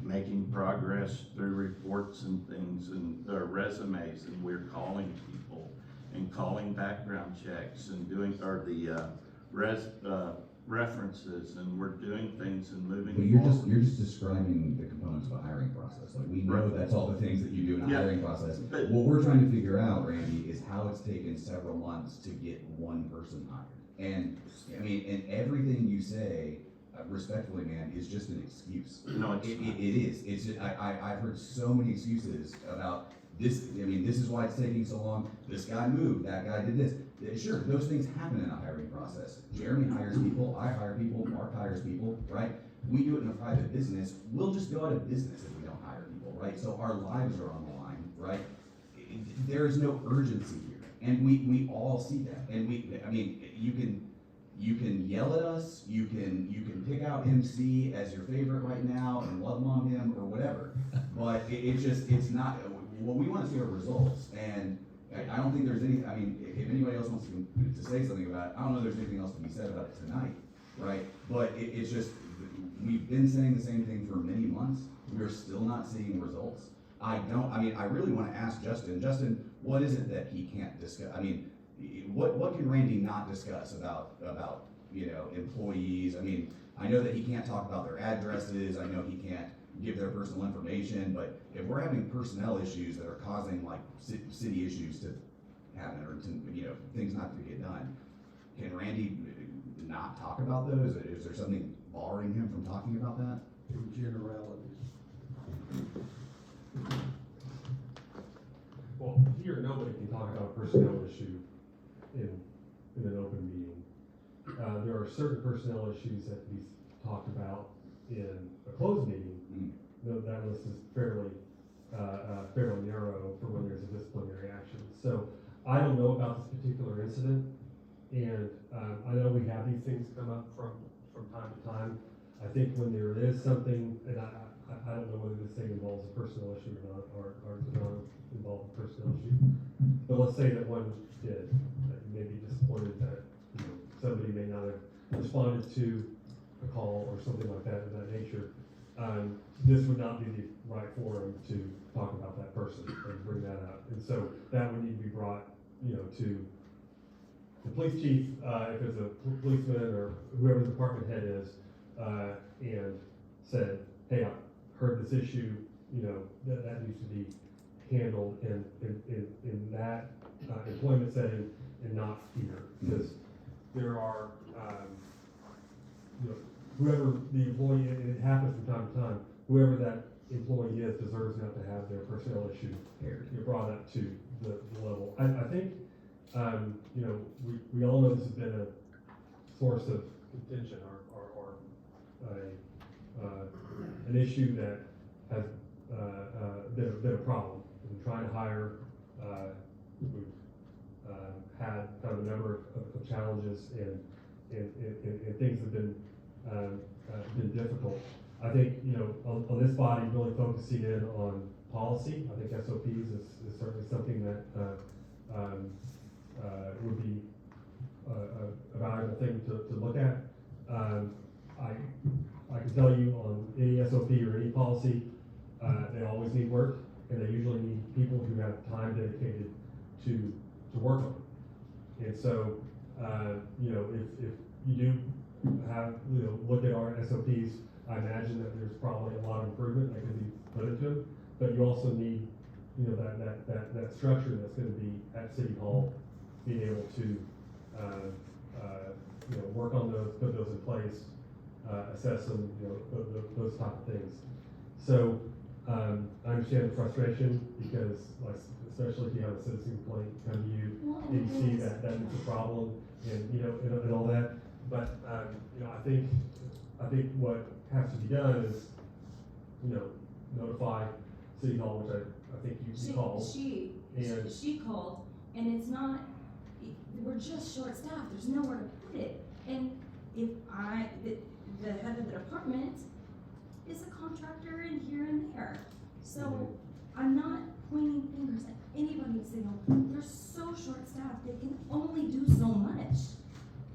making progress through reports and things and resumes, and we're calling people and calling background checks and doing, references, and we're doing things and moving But forward. you're just describing the components of a hiring process. Like, we know Right. that's all the things that you do in a Yeah. hiring process. But- What we're trying to figure out, Randy, is how it's taken several months to get one person hired. And, I mean, and everything you say, respectfully, man, is just an excuse. No, it's It not. is. It's just, I've heard so many excuses about this. I mean, this is why it's taking so long. This guy moved, that guy did this. Sure, those things happen in a hiring process. Jeremy hires people, I hire people, Mark hires people, right? We do it in a private business. We'll just go out of business if we don't hire people, right? So our lives are on the line, right? There is no urgency here, and we all see that. And I mean, you can yell at us, you can pick out MC as your favorite right now and love on him or whatever, but it's not, what we want to see are results. And I don't think there's any, I mean, if anybody else wants to say something about it, I don't know if there's anything else to be said about it tonight, right? But it's just, we've been saying the same thing for many months, we're still not seeing results. I really wanna ask Justin, what is it that he can't discuss? I mean, what can Randy not discuss about, you know, employees? I mean, I know that he can't talk about their addresses, I know he can't give their personal information, but if we're having personnel issues that are causing like city issues to happen, or to, you know, things not to get done, can Randy not talk about those? Is there something barring him from talking about that? In generalities. Well, here, nobody can talk about a personnel issue in an open meeting. There are certain personnel issues that can be talked about in a closed meeting. That list is fairly narrow for when there's a disciplinary action. So I don't know about this particular incident, and I know we have these things come up from time to time. I think when there is something, and I don't know whether this thing involves a personnel issue or not, or does not involve a personnel issue. But let's say that one did, that you may be disappointed that, you know, somebody may not have responded to a call or something like that of that nature. This would not be the right forum to talk about that person and bring that up. And so that would need to be brought, you know, to the police chief, if it's a policeman or whoever the department head is, and said, hey, I heard this issue, you know, that needs to be handled in that employment setting and not here. Because there are, you know, whoever the employee, and it happens from time to time, whoever that employee is deserves not to have their personnel issue brought up to the level. I think, you know, we all know this has been a source of contention or an issue that has been a problem. We've been trying to hire, we've had kind of a number of challenges and things have been difficult. I think, you know, on this body, really focusing in on policy. I think SOPs is certainly something that would be a valuable thing to look at. I can tell you on any SOP or any policy, they always need work, and they usually need people who have time dedicated to work on it. And so, you know, if you do have, you know, look at our SOPs, I imagine that there's probably a lot of improvement that can be put into them, but you also need, you know, that structure that's gonna be at City Hall, being able to, you know, work on those, put those in place, assess them, you know, those type of things. So, I understand the frustration because, like, especially if you have a citizen complaint come to you, and you see that it's a problem, and, you know, and all that. But, you know, I think what has to be done is, you know, notify City Hall, which I think you called. And- She called, and it's not, we're just short-staffed, there's nowhere to put it. And if the head of the department is a contractor in here and there. So I'm not pointing fingers at anybody, they're so short-staffed, they can only do so much.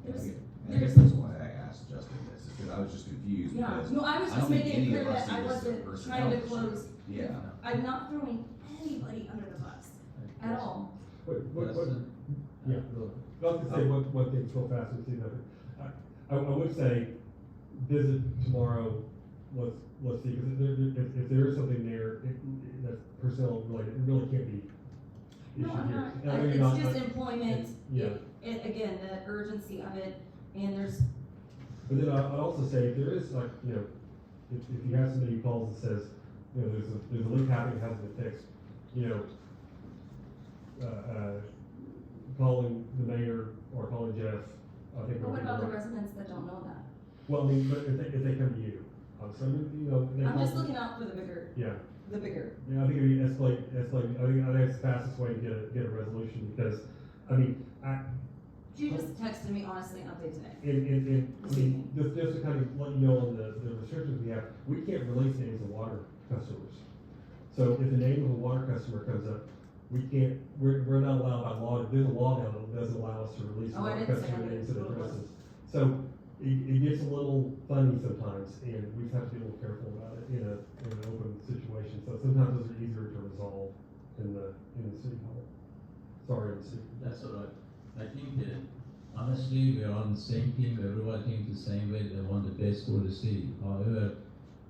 I guess that's why I asked Justin this, is because I was just confused, Yeah, because no, I was I just don't think making it any clear of us that I see this as a wasn't personnel trying to issue. close, Yeah. I'm not throwing anybody under the bus at all. Yeah, really. I was gonna say one thing real fast and see that. I would say visit tomorrow, let's see, because if there is something there, that's personnel related, it really can't be No, issued I'm here. not, And I know you're it's not- just employment, Yeah. again, the urgency of it, and there's, But then I'd also say, if there is like, you know, if you have somebody who calls and says, you know, there's a leak happening, it hasn't been fixed, you know, calling the mayor or calling Jeff, I think. but what would be about the right. residents that don't know that? Well, I mean, but if they come to you, so, you know, they I'm call. just looking out for the bigger, Yeah, the bigger. yeah, I think we escalate, I think it's the fastest way to get a resolution, because, I mean, She just texted me honestly an update today. I mean, just to kind of let you know on the restrictions we have, we can't release names of water customers. So if the name of a water customer comes up, we're not allowed by law, there's a law now that doesn't allow us to release Oh, I water didn't say customer that. names and addresses. So it gets a little funny sometimes, and we just have to be a little careful about it in an open situation. So sometimes those are easier to resolve in the city hall. Sorry, in the city. That's all right. I think that honestly, we're on the same team, everyone thinks the same way, they want the best for the city. However,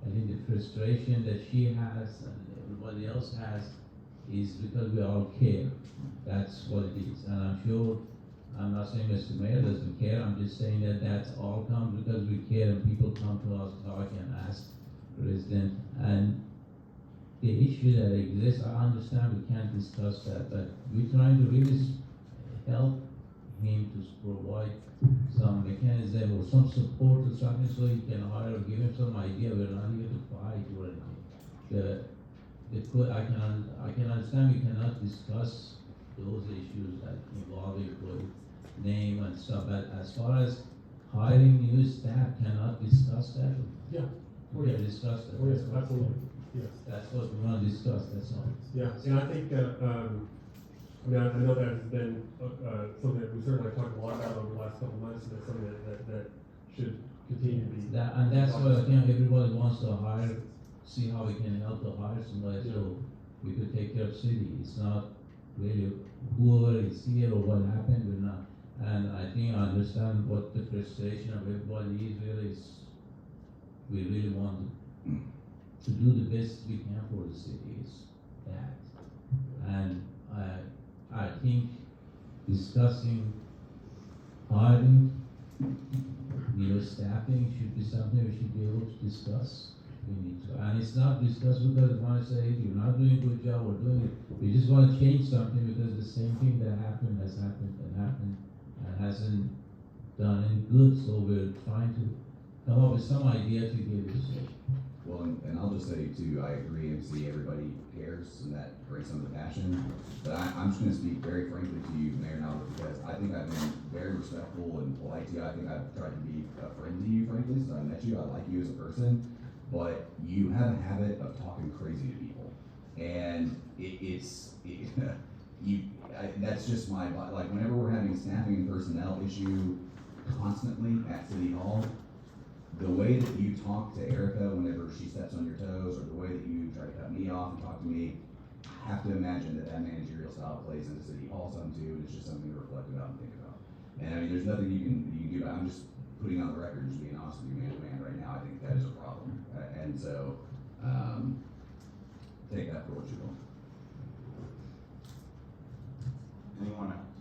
I think the frustration that she has and everybody else has is because we all care. That's what it is. And I'm sure, I'm not saying Mr. Mayor doesn't care, I'm just saying that that's all comes because we care and people come to us, talk and ask President. And the issue that exists, I understand we can't discuss that, but we're trying to really help him to provide some mechanism or some support or something so he can hire or give him some idea. We're not here to fight or anything. I can understand we cannot discuss those issues that involving the name and stuff, but as far as hiring new staff, cannot discuss that? Yeah. We can discuss that. Oh, yes, absolutely, yes. That's what we want to discuss, that's all. Yeah, and I think, I mean, I know that has been, something that we certainly talked a lot about over the last couple of months, and that's something that should continue to be. And that's why I think everybody wants to hire, see how we can help to hire somebody so we could take care of city. It's not really whoever is here or what happened, we're not. And I think I understand what the frustration of everybody is really is, we really want to do the best we can for the city, is that. And I think discussing hiring, staffing should be something we should be able to discuss. We need to, and it's not discussed because we want to say, you're not doing a good job, we're doing it. We just want to change something because the same thing that happened has happened and hasn't done any good, so we're trying to come up with some idea to give us. Well, and I'll just say too, I agree and see everybody cares and that brings some of the passion. But I'm just gonna speak very frankly to you, Mayor Nowler, because I think I've been very respectful and polite to you. I think I've tried to be a friend to you, frankly, since I met you. I like you as a person. But you have a habit of talking crazy to people. And that's just like whenever we're having staffing and personnel issue constantly at City Hall, the way that you talk to Erica whenever she steps on your toes, or the way that you try to cut me off and talk to me, I have to imagine that managerial style plays into City Hall some too, and it's just something to reflect about and think about. And I mean, there's nothing you can do about it. I'm just putting on the record, just being honest with you, man to man right now. I think that is a problem. And so, take that for what you will. Anyone else?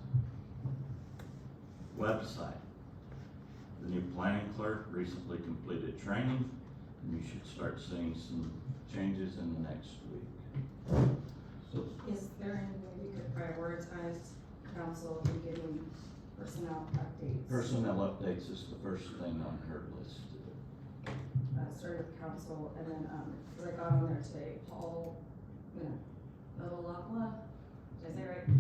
Website. The new planning clerk recently completed training, and you should start seeing some changes in the next week. So, Is there any way we could prioritize council in getting personnel updates. Personnel updates is the first thing on her list to do. Started with council, and then, cause I got on there today, Paul, Bevilacqua, did I say it right?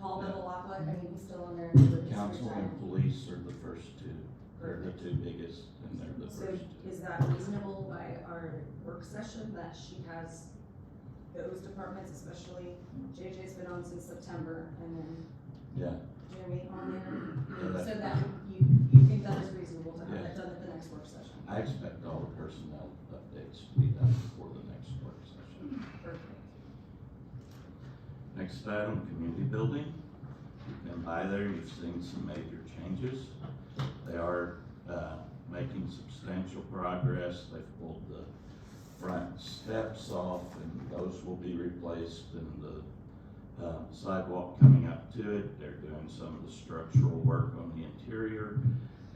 Paul Bevilacqua, I mean, he's still on there. but he's Council retired. and police are the first two. They're the two biggest, and they're the So first two. is that reasonable by our work session that she has those departments, especially JJ's been on since September, and then Yeah, Jeremy on Yeah, there? that- So that, you think that is reasonable to have that Yes. done at the next work session? I expect all the personnel updates to be done before the next work session. Perfect. Next item, community building. You've been by there, you've seen some major changes. They are, making substantial progress. They've pulled the front steps off, and those will be replaced, and the sidewalk coming up to it. They're doing some of the structural work on the interior,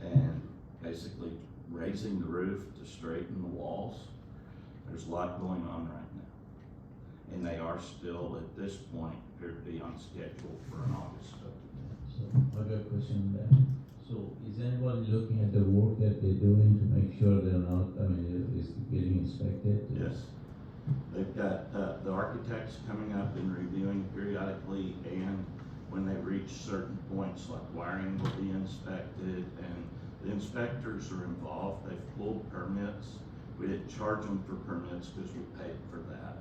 and basically raising the roof to straighten the walls. There's a lot going on right now. And they are still, at this point, appear to be on schedule for an August opening. So, I got a question there. So, is anybody looking at the work that they're doing to make sure they're not, I mean, is getting inspected? Yes. They've got, the architects coming up and reviewing periodically, and when they reach certain points, like wiring will be inspected, and the inspectors are involved. They've pulled permits. We didn't charge them for permits because we paid for that.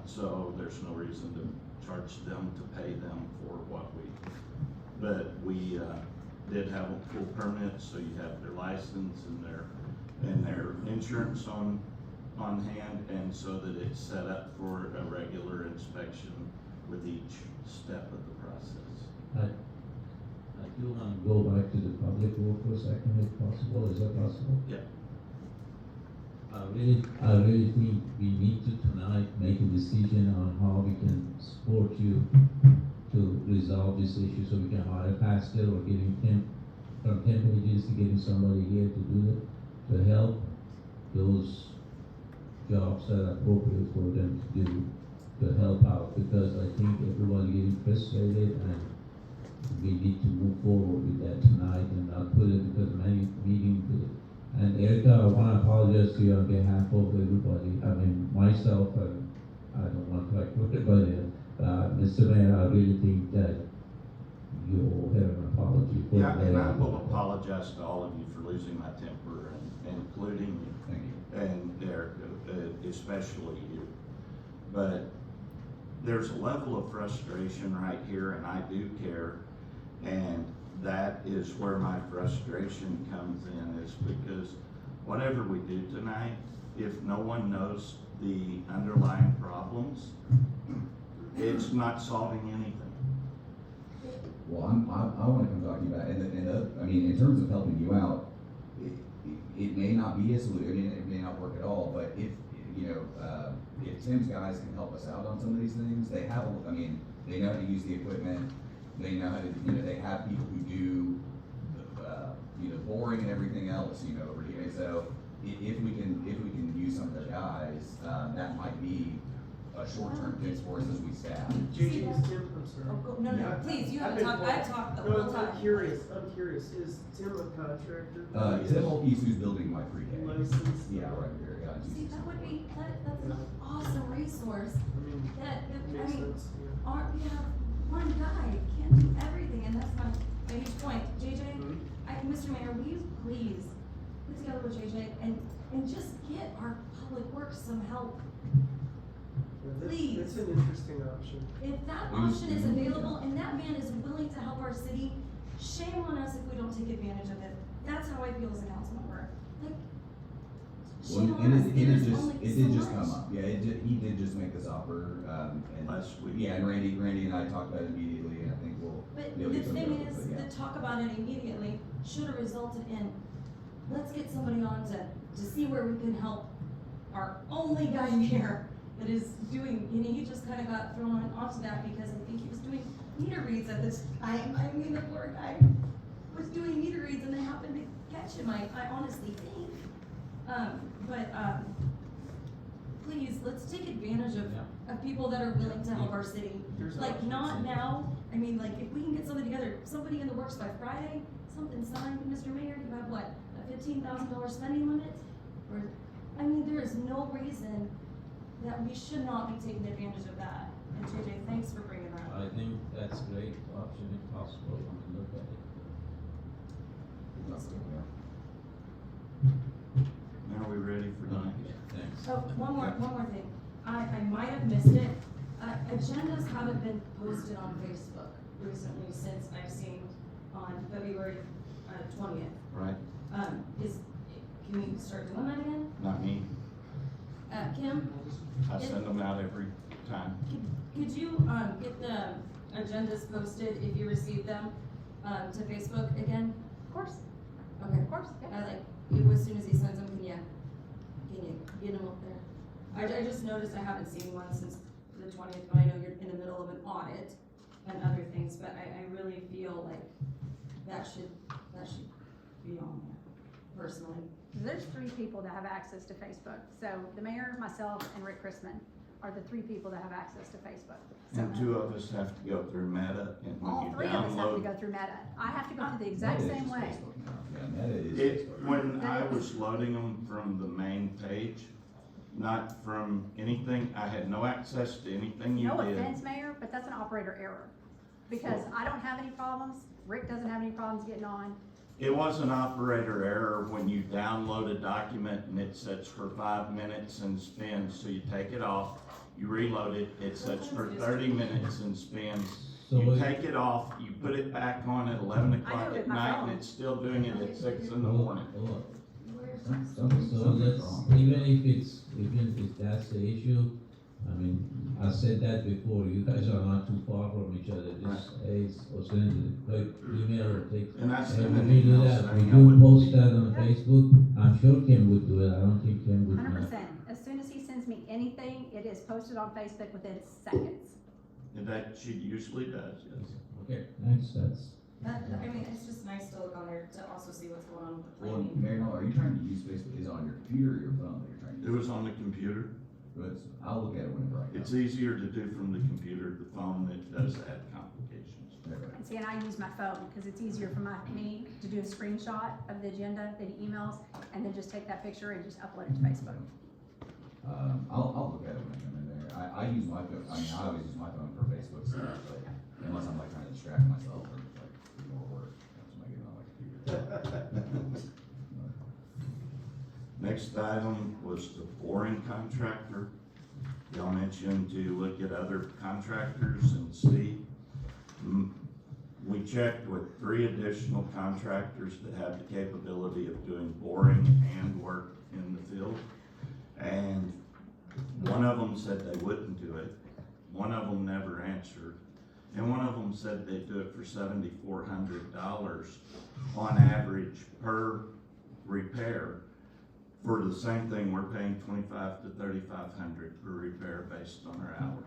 So there's no reason to charge them to pay them for what but we, did have them pull permits, so you have their license and their insurance on hand, and so that it's set up for a regular inspection with each step of the process. I do want to go back to the public work for a second, if possible. Is that possible? Yeah. I really think we need to tonight make a decision on how we can support you to resolve this issue, so we can hire faster, or getting from temp agency, getting somebody here to do it, to help those jobs that are appropriate for them to do, to help out, because I think everybody getting frustrated, and we need to move forward with that tonight and not put it, because many meetings. And Erica, I want to apologize to you on behalf of everybody. I mean, myself, I don't want to talk for everybody else. Mr. Mayor, I really think that you owe her an apology for Yeah, that. and I will apologize to all of you for losing my temper, and including you. Thank you. And Erica, especially you. But there's a level of frustration right here, and I do care, and that is where my frustration comes in, is because whatever we do tonight, if no one knows the underlying problems, it's not solving anything. Well, I want to come talk to you about, I mean, in terms of helping you out, it may not be a solution, I mean, it may not work at all, but if, if Tim's guys can help us out on some of these things, they have, they know how to use the equipment, they know how to, they have people who do, boring and everything else, over here, so if we can use some of their guys, that might be a short-term fix for us as we staff. JJ, is Tim, I'm sorry. Oh, no, Yeah, please, you I've haven't been talked, told- I've talked the No, whole time. I'm curious, is Tim a contractor? Tim Holkey's who's building my pre-K. Licensed? Yeah, right here, yeah. See, that would be, that's an awesome resource, I mean, I makes mean, sense, yeah. we have one guy, can't do everything, and that's my huge point. JJ, Mr. Mayor, will you please put together with JJ and just get our public works some help? Please. That's an interesting option. If that We was- option is available and that man is willing to help our city, shame on us if we don't take advantage of it. That's how I feel as a council member. Like, Well, shame on us, it there's did only just so come much. up, yeah, he did just make this offer, and. Last week. Yeah, and Randy and I talked about it immediately, and I think we'll. But be able to the get something thing going, is, but yeah. the talk about it immediately should have resulted in, let's get somebody on to see where we can help our only guy here that is doing, he just kind of got thrown onto that because I think he was doing meter reads at this time. I mean, the poor guy was doing meter reads and they happened to catch him, I honestly think. Please, let's take advantage of people that are willing to help our city. There's Like, options. not now, I mean, like, if we can get something together, somebody in the works by Friday, something signed, Mr. Mayor, you have what, a $15,000 spending limit? Or, I mean, there is no reason that we should not be taking advantage of that. And JJ, thanks for bringing that I up. think that's a great option if possible, when we look at it. Let's do it. Now are we ready for the next? Thanks. Oh, one more thing. I might have missed it. Agendas haven't been posted on Facebook recently since I've seen on February 20th. Right, Can we start doing that again? not me. Kim, I send them out every time. could you, get the agendas posted if you receive them, to Facebook again? Of course, Okay. of course, yeah. As soon as he sends them, can you get them up there? I just noticed I haven't seen one since the 20th, but I know you're in the middle of an audit and other things, but I really feel like that should be on there, personally. There's 3 people that have access to Facebook. So the mayor, myself, and Rick Chrisman are the 3 people that have access to Facebook. So And 2 of us have to go through Meta, and when all you 3 of us have to download. go through Meta. I have to go through the exact Meta is same just way. Facebook now. Yeah, Meta is It, Facebook. when I was loading them from the main page, not from anything, I had no access to anything you No did. offense, Mayor, but that's an operator error. Because I don't have any problems, Rick doesn't have any problems getting on. It was an operator error when you download a document and it sits for 5 minutes and spins, so you take it off, you reload it, it sits for 30 minutes and spins. So You we- take it off, you put it back on at 11 o'clock with at my night, phone. and it's still doing it at 6 in the morning. So let's, even if that's the issue, I mean, I said that before, you guys are not too far from each other, just, hey, or send a quick email or text. And I Hey, sent we an do email that, we saying I do would. post that on Facebook, I'm sure Kim would do it, I don't think Kim would not. 100%. As soon as he sends me anything, it is posted on Facebook within seconds. And that she usually does, yes. Okay, thanks, I mean, it's just nice to look on there to also see what's going on with the Well, planning. Mary Hall, are you trying to use Facebook? Is it on your computer or your phone that you're trying to It use? was on the computer. Good. I'll look at it whenever I go. It's easier to do from the computer. The phone, it does add complications. Okay. And see, and I use my phone because it's easier for me to do a screenshot of the agenda that he emails and then just take that picture and just upload it to Facebook. I'll look at it when I come in there. I use my phone, I mean, I always use my phone for Facebook stuff, but unless I'm like trying to distract myself or like do more work, that's when I get on my computer. Next item was the boring contractor. Y'all mentioned to look at other contractors and see. We checked with 3 additional contractors that have the capability of doing boring and work in the field. And one of them said they wouldn't do it. One of them never answered. And one of them said they'd do it for $7,400 on average per repair. For the same thing, we're paying $2,500 to $3,500 per repair based on our hours.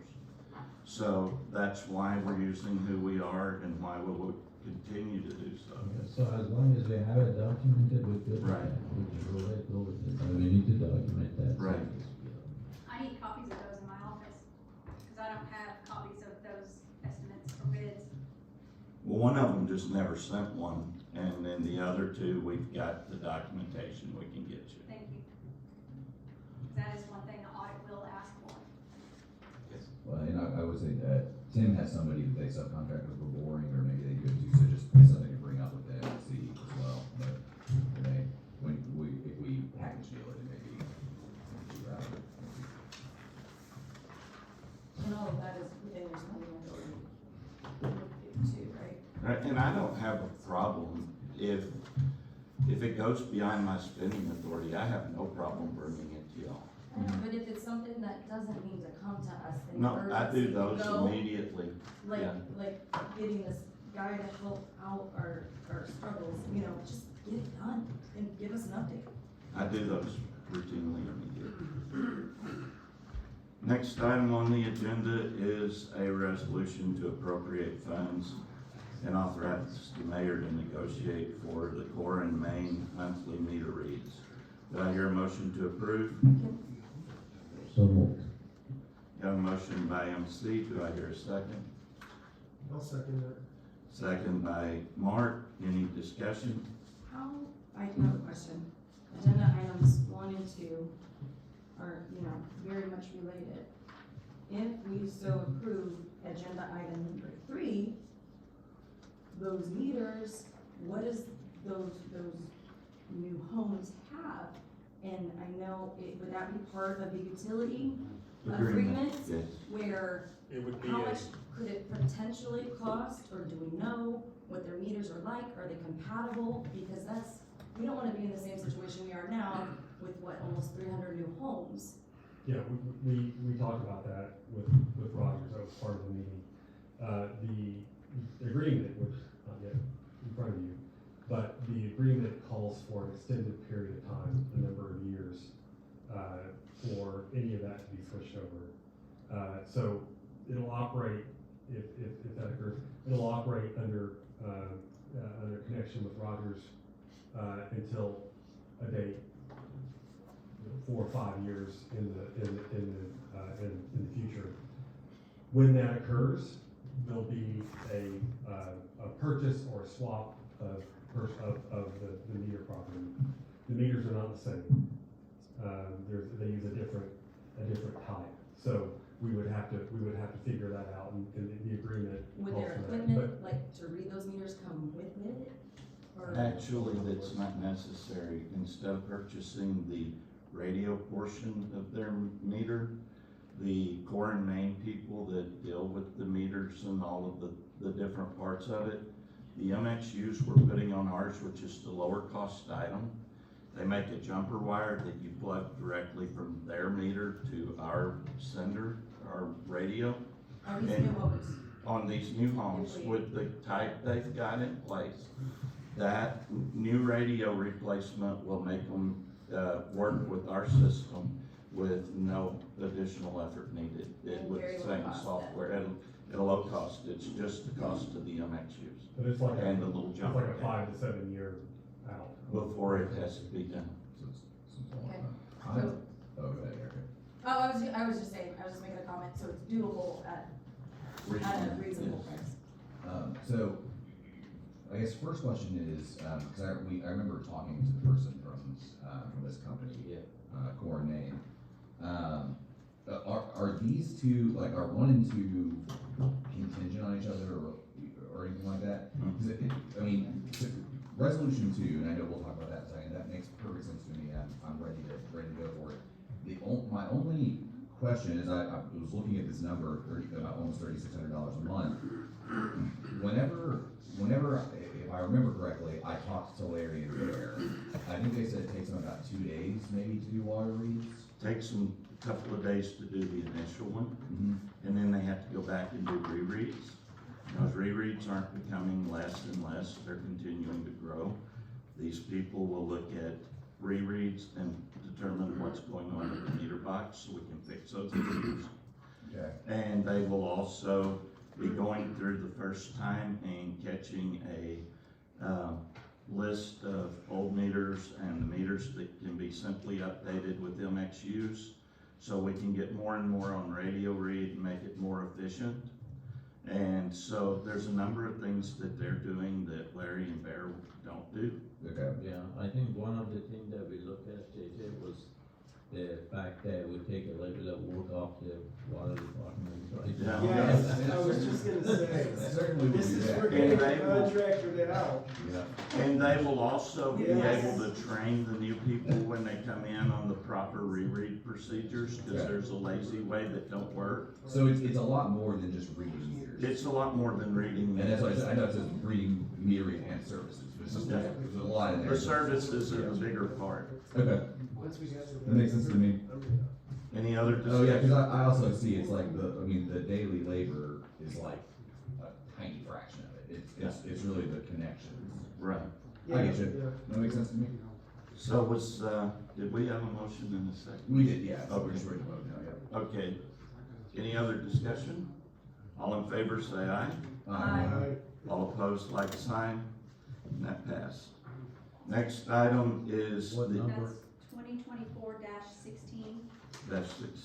So that's why we're using who we are and why we will continue to do so. So as long as we have it documented, we're good. Right. We can go with it, but we need to document that. Right. I need copies of those in my office because I don't have copies of those estimates or bids. Well, one of them just never sent one, and then the other 2, we've got the documentation we can get you. Thank you. That is one thing the audit will ask for. Well, and I would say that Tim has somebody that they subcontract with for boring, or maybe they do it too, so just it's something to bring up with them and see as well. But if we package deal it, it may be cheaper out. And all of that is within your spending authority too, right? Right, and I don't have a problem if it goes beyond my spending authority, I have no problem bringing it to y'all. I know, but if it's something that doesn't need to come to us in No, I do urgency, those go, immediately. like, yeah. like getting this guy to help out our struggles, just get it done and give us an update. I do those routinely immediately. Next item on the agenda is a resolution to appropriate funds and authorize the mayor to negotiate for the core and main monthly meter reads. Do I hear a motion to approve? So moved. Got a motion by MC, do I hear a second? I'll second that. Second by Mark. Any discussion? How, I do have a question. Agenda items 1 and 2 are, very much related. If we so approve agenda item number 3, those meters, what does those new homes have? And I know, would that be part of the utility agreement? Yes. Where, It would be how a, much could it potentially cost, or do we know what their meters are like? Are they compatible? Because we don't wanna be in the same situation we are now with almost 300 new homes. yeah, we talked about that with Rogers, that was part of the meeting. The agreement, which is not yet in front of you, but the agreement calls for an extended period of time, a number of years, for any of that to be switched over. So it'll operate, if that occurs, it'll operate under connection with Rogers, until a date, 4 or 5 years in the future. When that occurs, there'll be a purchase or a swap of the meter property. The meters are not the same. They use a different type. So we would have to figure that out, and the agreement Would calls their for that. equipment, like to read those meters, come with it? Or Actually, that's not necessary. Instead of purchasing the radio portion of their meter, the core and main people that deal with the meters and all of the different parts of it, the MXUs we're putting on ours, which is the lower cost item, they make a jumper wire that you plug directly from their meter to our sender, our radio. are these And new homes? on these new homes with the type they've got in place, that new radio replacement will make them work with our system with no additional effort needed. It And with very the low same cost software, at a low cost. It's just the cost of the MXUs But it's like and the little it's jumper like a cable 5 to 7 year out. before it has to be done. So it's a long Okay. time. So- Oh, go ahead, Erica. I was just saying, I was just making a comment, so it's doable at a reasonable price. So, I guess first question is, cause I remember talking to the person from this company, Core and Name. Are these two, like, are 1 and 2 contingent on each other or anything like that? 'Cause I mean, resolution 2, and I know we'll talk about that in a second, that makes perfect sense to me, I'm ready to go for it. My only question is, I was looking at this number, about almost $3,600 a month. Whenever, if I remember correctly, I talked to Larry and Bear. I think they said it takes them about 2 days maybe to do water reads. Takes them a couple of days to do the initial one, Mm-hmm. and then they have to go back and do rereads. Those rereads aren't becoming less and less, they're continuing to grow. These people will look at rereads and determine what's going on with the meter box, so we can fix those issues. Okay. And they will also be going through the first time and catching a, list of old meters and the meters that can be simply updated with MXUs, so we can get more and more on radio read and make it more efficient. And so there's a number of things that they're doing that Larry and Bear don't do. Okay. Yeah, I think one of the things that we looked at, JJ, was the fact that we take a little bit of work off the water department, right? Yeah. Yes, I was just gonna say, Certainly would this do is, that. we're getting And a they will- contractor that out. Yeah. And they will also be Yes. able to train the new people when they come in on the proper reread procedures, cause Yeah. there's a lazy way that don't work. So it's a lot more than just reading meters. It's a lot more than reading. And that's why I said, I know it says reading, metering and services, but it's just, Yeah. there's a lot in there. The services are the bigger part. Okay, Once we got to that makes sense to me. Any other Oh, yeah, cause discussion? I also see it's like the daily labor is like a tiny fraction of it. It's really the connections. Right. I get you. That makes sense to me. So was, did we have a motion in a second? We did, yeah, so we're just ready to vote now, yeah. Okay. Any other discussion? All in favor, say aye. Aye. All opposed, like sign. And that passed. Next item is What the number? That's 2024-16. dash 16.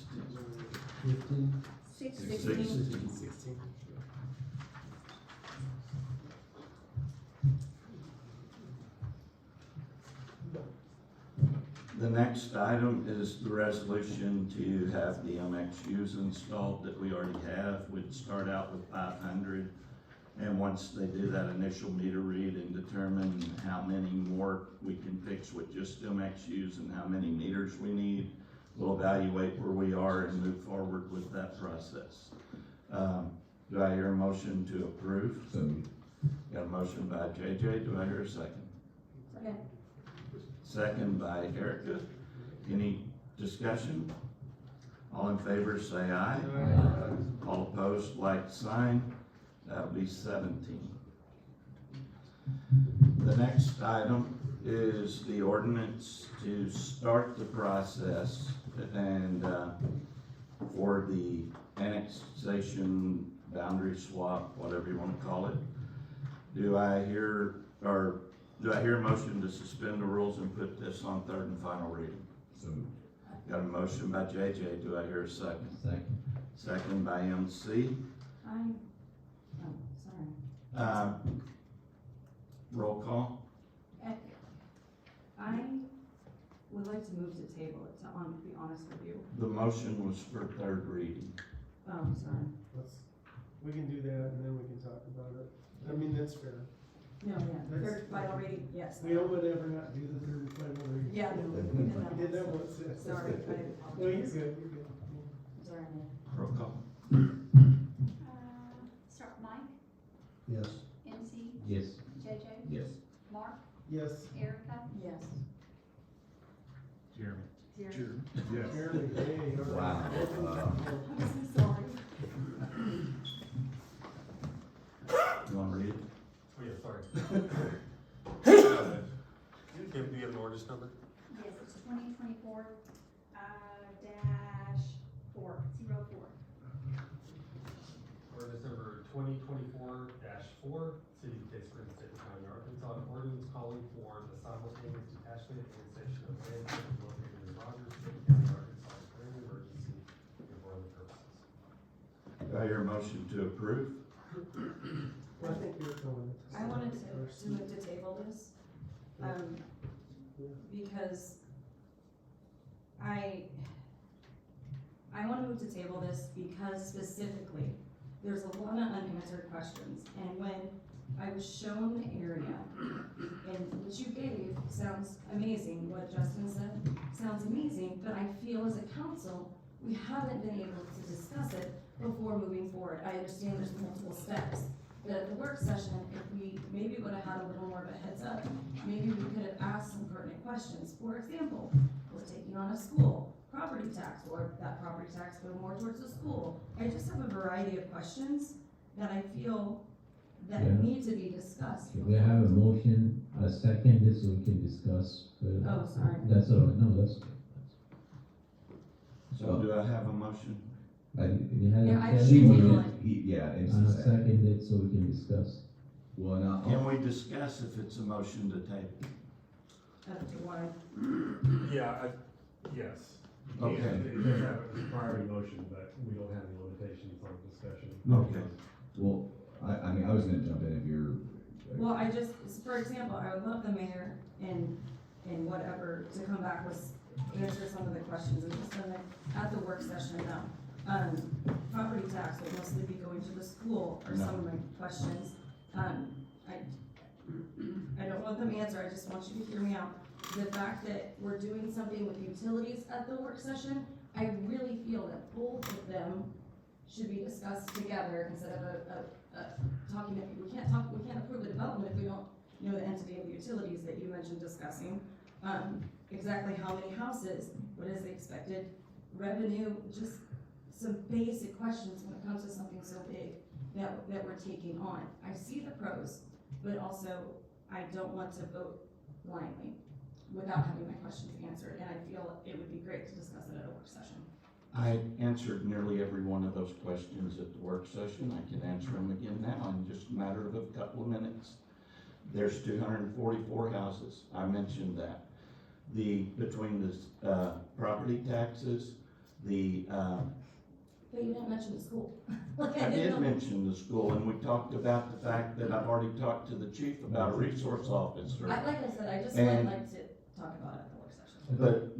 15. 16. 16. The next item is the resolution to have the MXUs installed that we already have. We'd start out with 500. And once they do that initial meter read and determine how many more we can fix with just MXUs and how many meters we need, we'll evaluate where we are and move forward with that process. Do I hear a motion to approve? So moved. Got a motion by JJ, do I hear a second? Okay. Second by Erica. Any discussion? All in favor say aye. All opposed, like sign. That'll be 17. The next item is the ordinance to start the process and for the annexation, boundary swap, whatever you want to call it. Do I hear a motion to suspend the rules and put this on third and final reading? So moved. Got a motion by JJ, do I hear a second? Second. Second by MC. Sorry. Roll call. I would like to move to table it, to be honest with you. The motion was for third reading. Oh, sorry. We can do that and then we can talk about it. I mean, that's fair. No, yeah, That's- third final reading, yes. We would ever not do the third and final reading. Yeah, no, we did that. We did that once, yes. Sorry, I No, you're apologize. good, you're good. Sorry. Roll call. Start with Mike, Yes. MC, Yes. JJ, Yes. Mark, Yes. Erica, Yes. Jeremy. Jerry. Yes. Jeremy, hey, all right. Wow. I'm so sorry. You want to read it? Oh, yeah, sorry. Do you have an ordinance number? Yes, it's 2024, dash 404. Ordinance number 2024-4, City of Case Springs, State of County, Arkansas, an ordinance calling for the simultaneous detachment and annexation of land located in Rogers, State County, Arkansas, declaring an emergency and for other purposes. Do I hear a motion to approve? Well, I think you're going. I wanted to move to table this, because I wanna move to table this because specifically, there's a lot of unanswered questions, and when I was shown the area, and what you gave sounds amazing, what Justin said sounds amazing, but I feel as a council, we haven't been able to discuss it before moving forward. I understand there's multiple steps. The work session, if we maybe would have had a little more of a heads up, maybe we could have asked some pertinent questions. For example, we're taking on a school, property tax, or that property tax go more towards the school. I just have a variety of questions that I feel that Yeah. need to be discussed. We have a motion, a second, so we can discuss further. Oh, sorry. That's all right, no, that's okay. So do I have a motion? You had Yeah, I a should second, table it. Yeah, MC and a second. seconded, so we can discuss. Well, not, Can we discuss if it's a motion to table? As to why. Yeah, yes. Okay. It does have a priority motion, but we don't have any limitations on discussion. Okay. well, I mean, I was gonna jump in if you're. Well, I just, for example, I would love the mayor and whatever to come back with, answer some of the questions, and just then at the work session now. Property tax will mostly be going to the school are some of my questions. I don't want them to answer, I just want you to hear me out. The fact that we're doing something with utilities at the work session, I really feel that both of them should be discussed together instead of talking, we can't approve the development if we don't know the entity of the utilities that you mentioned discussing. Exactly how many houses, what is the expected revenue, just some basic questions when it comes to something so big that we're taking on. I see the pros, but also I don't want to vote blindly without having my questions answered, and I feel it would be great to discuss it at a work session. I answered nearly every one of those questions at the work session. I can answer them again now in just a matter of a couple of minutes. There's 244 houses, I mentioned that. Between the property taxes, But you didn't mention the school. Like I didn't did know- mention the school, and we talked about the fact that I've already talked to the chief about a resource officer. Like I said, I just And- would like to talk about it at the work session. But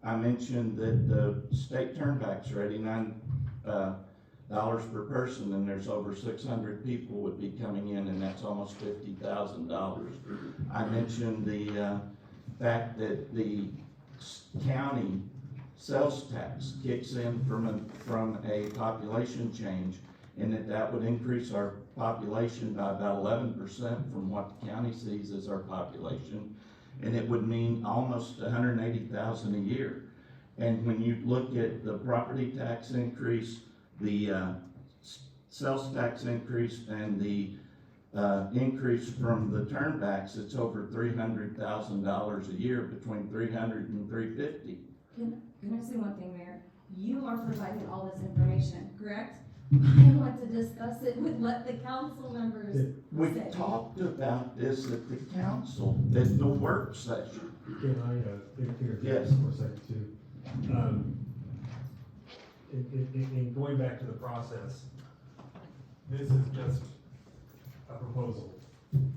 I mentioned that the state turnback's are $89 per person, and there's over 600 people would be coming in, and that's almost $50,000. I mentioned the fact that the county sales tax kicks in from a population change, and that would increase our population by about 11% from what the county sees as our population. And it would mean almost 180,000 a year. And when you look at the property tax increase, the sales tax increase, and the increase from the turnbacks, it's over $300,000 a year, between $300 and $350. Can I say one thing, Mayor? You are providing all this information, correct? I want to discuss it with what the council members We've say. talked about this at the council, at the work session. Can I, interject Yes. for a second too? In going back to the process, this is just a proposal.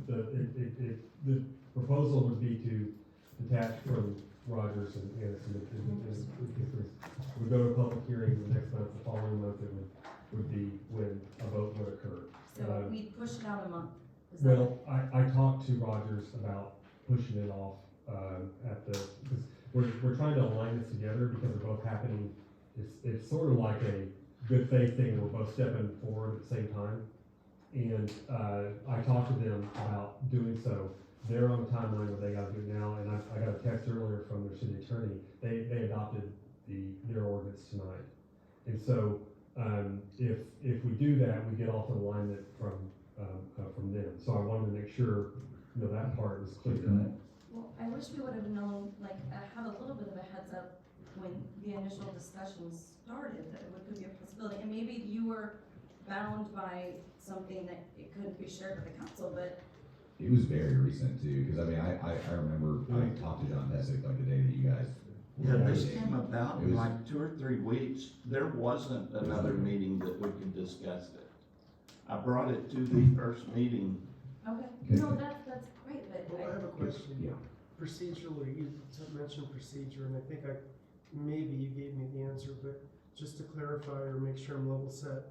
The proposal would be to detach from Rogers and Anderson. We go to a public hearing the next month, the following month, it would be when a vote would occur. So we push it out a month. Is that- Well, I talked to Rogers about pushing it off, because we're trying to align this together because they're both happening. It's sort of like a good faith thing, we're both stepping forward at the same time. And, I talked to them about doing so. They're on the timeline where they gotta do it now, and I got a text earlier from their city attorney. They adopted their ordinance tonight. And so, if we do that, we get off the alignment from them. So I wanted to make sure, that part was clear. Well, I wish we would have known, like, have a little bit of a heads up when the initial discussions started, that it could be a possibility. And maybe you were bound by something that it couldn't be shared with the council, but It was very recent too, because I mean, I remember, I talked to John Desick like the day that you guys. Yeah, this came about in like 2 or 3 weeks. There wasn't another meeting that we could discuss it. I brought it to the first meeting. okay, Okay. no, that's great, but Well, I have a question. Yeah. Procedurally, you mentioned procedure, and I think maybe you gave me the answer, but just to clarify or make sure I'm level set.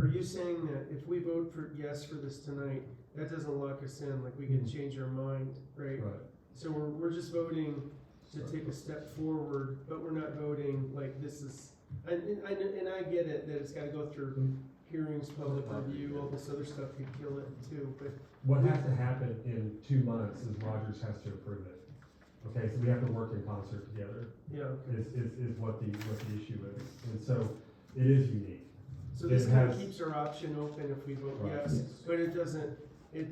Are you saying that if we vote for yes for this tonight, that doesn't lock us in, like we can change our mind, right? Right. So we're just voting to take a step forward, but we're not voting like this is, and I get it, that it's gotta go through hearings, public review, all this other stuff could kill it too, but What has to happen in 2 months is Rogers has to approve it. Okay, so we have to work in concert together, yeah, okay. is what the issue is. And so, it is unique. So this It kind of has- keeps our option open if we vote Right. yes, Yes. but it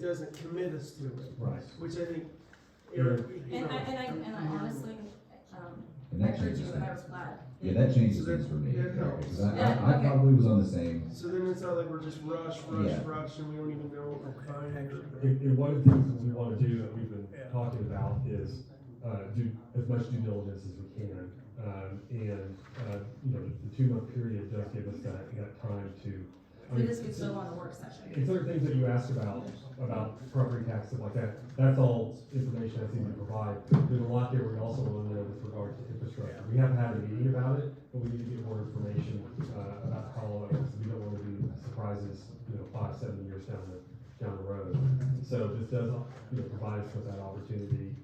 doesn't commit us to it, Right. which I think, Yeah. Eric, you And know. I honestly, And I that heard changes you and I things. was glad. Yeah, that changes So that- things for me. that helps. Because Yeah, I okay. probably was on the same, So then it's not like we're just rush, Yeah. and we don't even know what we're buying or. And one of the things that we wanna do that we've been talking about is, do as much due diligence as we can. The 2-month period does give us that time to. I So mean, this could still go on the work session. and certain things that you asked about property tax, stuff like that, that's all information that's easy to provide. There's a lot there we also want to know with regard to infrastructure. We haven't had a meeting about it, but we need to get more information, about Colorado, because we don't want to be surprises, 5-7 years down the road. So this does, provide us with that opportunity.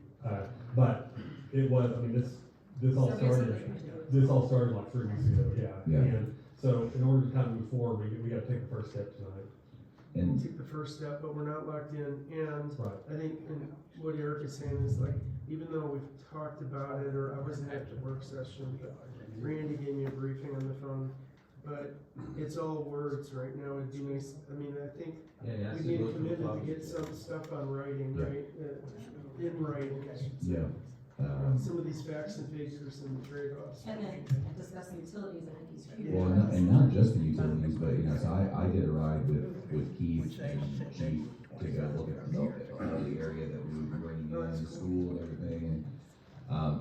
But it was, this all So started, basically, this all started like 3 weeks ago, yeah. Yeah. And so in order to kind of move forward, we gotta take the first step tonight. We'll and take the first step, but we're not locked in, and Right. I think, and what Eric is saying is like, even though we've talked about it, or I wasn't at the work session, but Randy gave me a briefing on the phone, but it's all words right now, it'd be nice, I think Yeah, we need a commitment to get some stuff on writing, Yeah. right? In writing, I should say. yeah. Some of these facts and figures and the trade-offs. And then discussing utilities, I think he's huge. Well, and not just the utilities, but, so I did a ride with Keith and Chief to go look at the area that we were bringing in, the school and everything. And,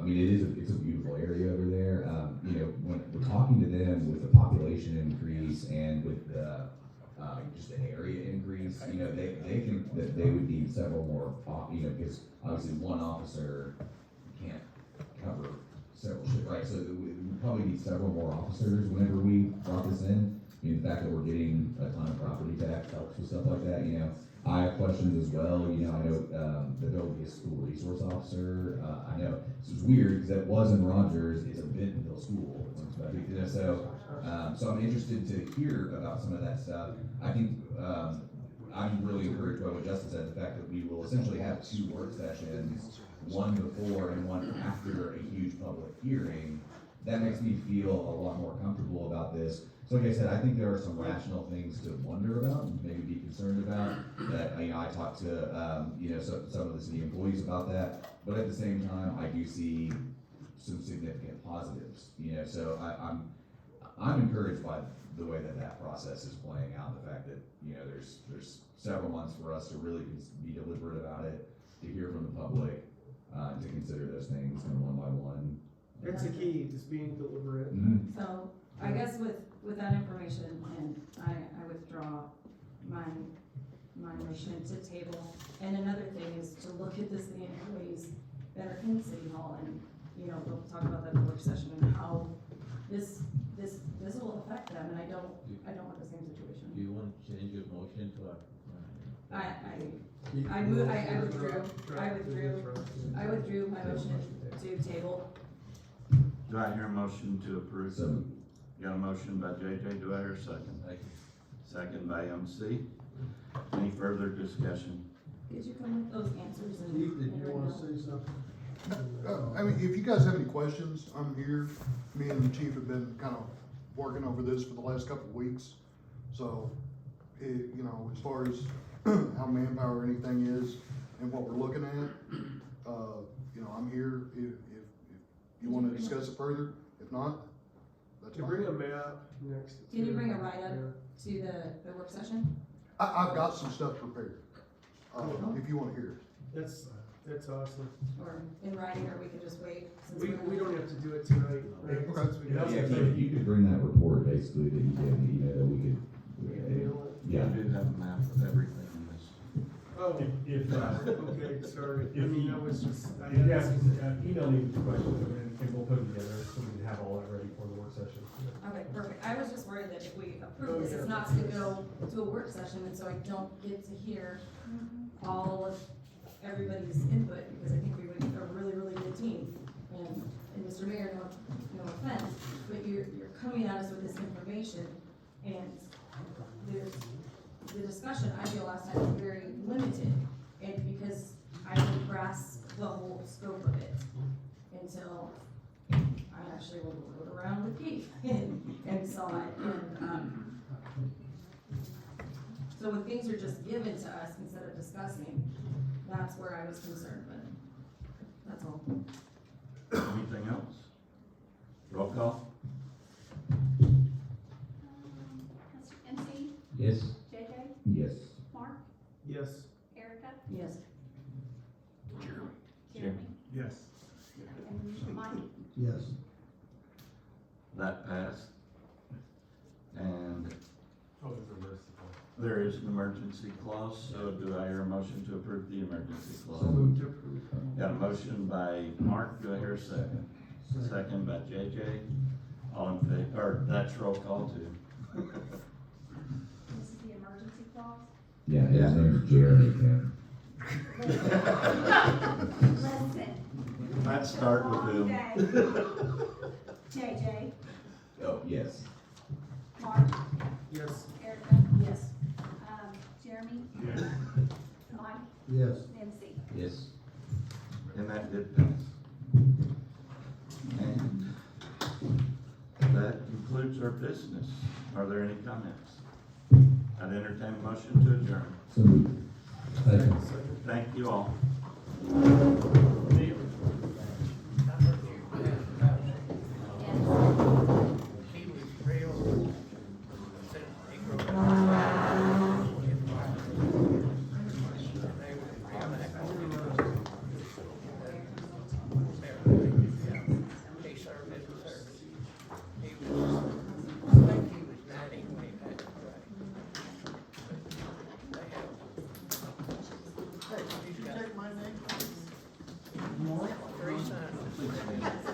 it's a beautiful area over there. When we're talking to them with the population increase and with the, just the area increase, they think that they would need several more, because obviously one officer can't right, so we probably need several more officers whenever we brought this in. I mean, the fact that we're getting a ton of property tax helps with stuff like that, you know. I have questions as well, you know, I know, that there will be a school resource officer, I know, this is weird, because that was in Rogers, it's a Bentonville school, you know, so I'm interested to hear about some of that stuff. I think, I'm really encouraged by what Justin said, the fact that we will essentially have 2 work sessions, one before and one after a huge public hearing. That makes me feel a lot more comfortable about this. So like I said, I think there are some rational things to wonder about and maybe be concerned about. That, you know, I talked to, you know, some of the city employees about that, but at the same time, I do see some significant positives, you know, so I'm encouraged by the way that process is playing out, the fact that, you know, there's several months for us to really be deliberate about it, to hear from the public, to consider those things kind of one by one. That's the key, is being deliberate. Mhm. So, I guess with that information, and I withdraw my motion to table. And another thing is to look at the city employees that are in City Hall, and, you know, we'll talk about that in the work session, and how this will affect them, and I don't want the same Do situation. you want to change your motion to I withdrew my motion to table. Do I hear a motion to approve? So, Got a motion by JJ, do I hear a second? Second by MC. Any further discussion? Did you come with those answers? And Keith, did you wanna say something? I mean, if you guys have any questions, I'm here. Me and the chief have been kind of working over this for the last couple of weeks. So, you know, as far as how manpower or anything is and what we're looking at, you know, I'm here if you wanna discuss it further. If not, that's To fine. bring a map next. Can you bring a to- write-up yeah. to the work session? I've got some stuff prepared, if you wanna hear it. That's awesome. Or in writing, or we could just wait? Since We we're- don't have to do it tonight, right? Okay. Since we got yeah, it. if you could bring that report basically that you gave me, you know, that we could, Email it. yeah. We do have a map of everything in this. Oh, If, okay, sorry. I mean, that was just. I If you had- have, email me the questions and we'll put them together so we can have all that ready for the work session. Okay, perfect. I was just worried that if we approve this, it's not gonna go to a work session, and so I don't get to hear all of everybody's input, because I think we would be a really, really good team. And Mr. Mayor, no offense, but you're coming at us with this information, and the discussion, I feel last time was very limited, and because I didn't grasp the whole scope of it until I actually rode around with Keith and saw it, and, so when things are just given to us instead of discussing, that's where I was concerned, but that's all. Anything else? Roll call? MC, Yes. JJ, Yes. Mark, Yes. Erica, Yes. Jeremy, Yes. and Mike. Yes. That passed. And Oh, there's a mercy clause. there is an emergency clause, so do I hear a motion to approve the emergency So clause? moved to approve. Got a motion by Mark, do I hear a second? Second by JJ. All in favor, or that's roll call too. This is the emergency clause. Yeah, his name's Jeremy Kim. Listen. Let's start with him. JJ, Oh, yes. Mark, Yes. Erica, Yes. Jeremy, Yeah. Mike, Yes. MC. Yes. And that did pass. And that concludes our business. Are there any comments? I'd entertain a motion to adjourn. So moved. Second. Thank you all. Hey, did you take my name? Three signs.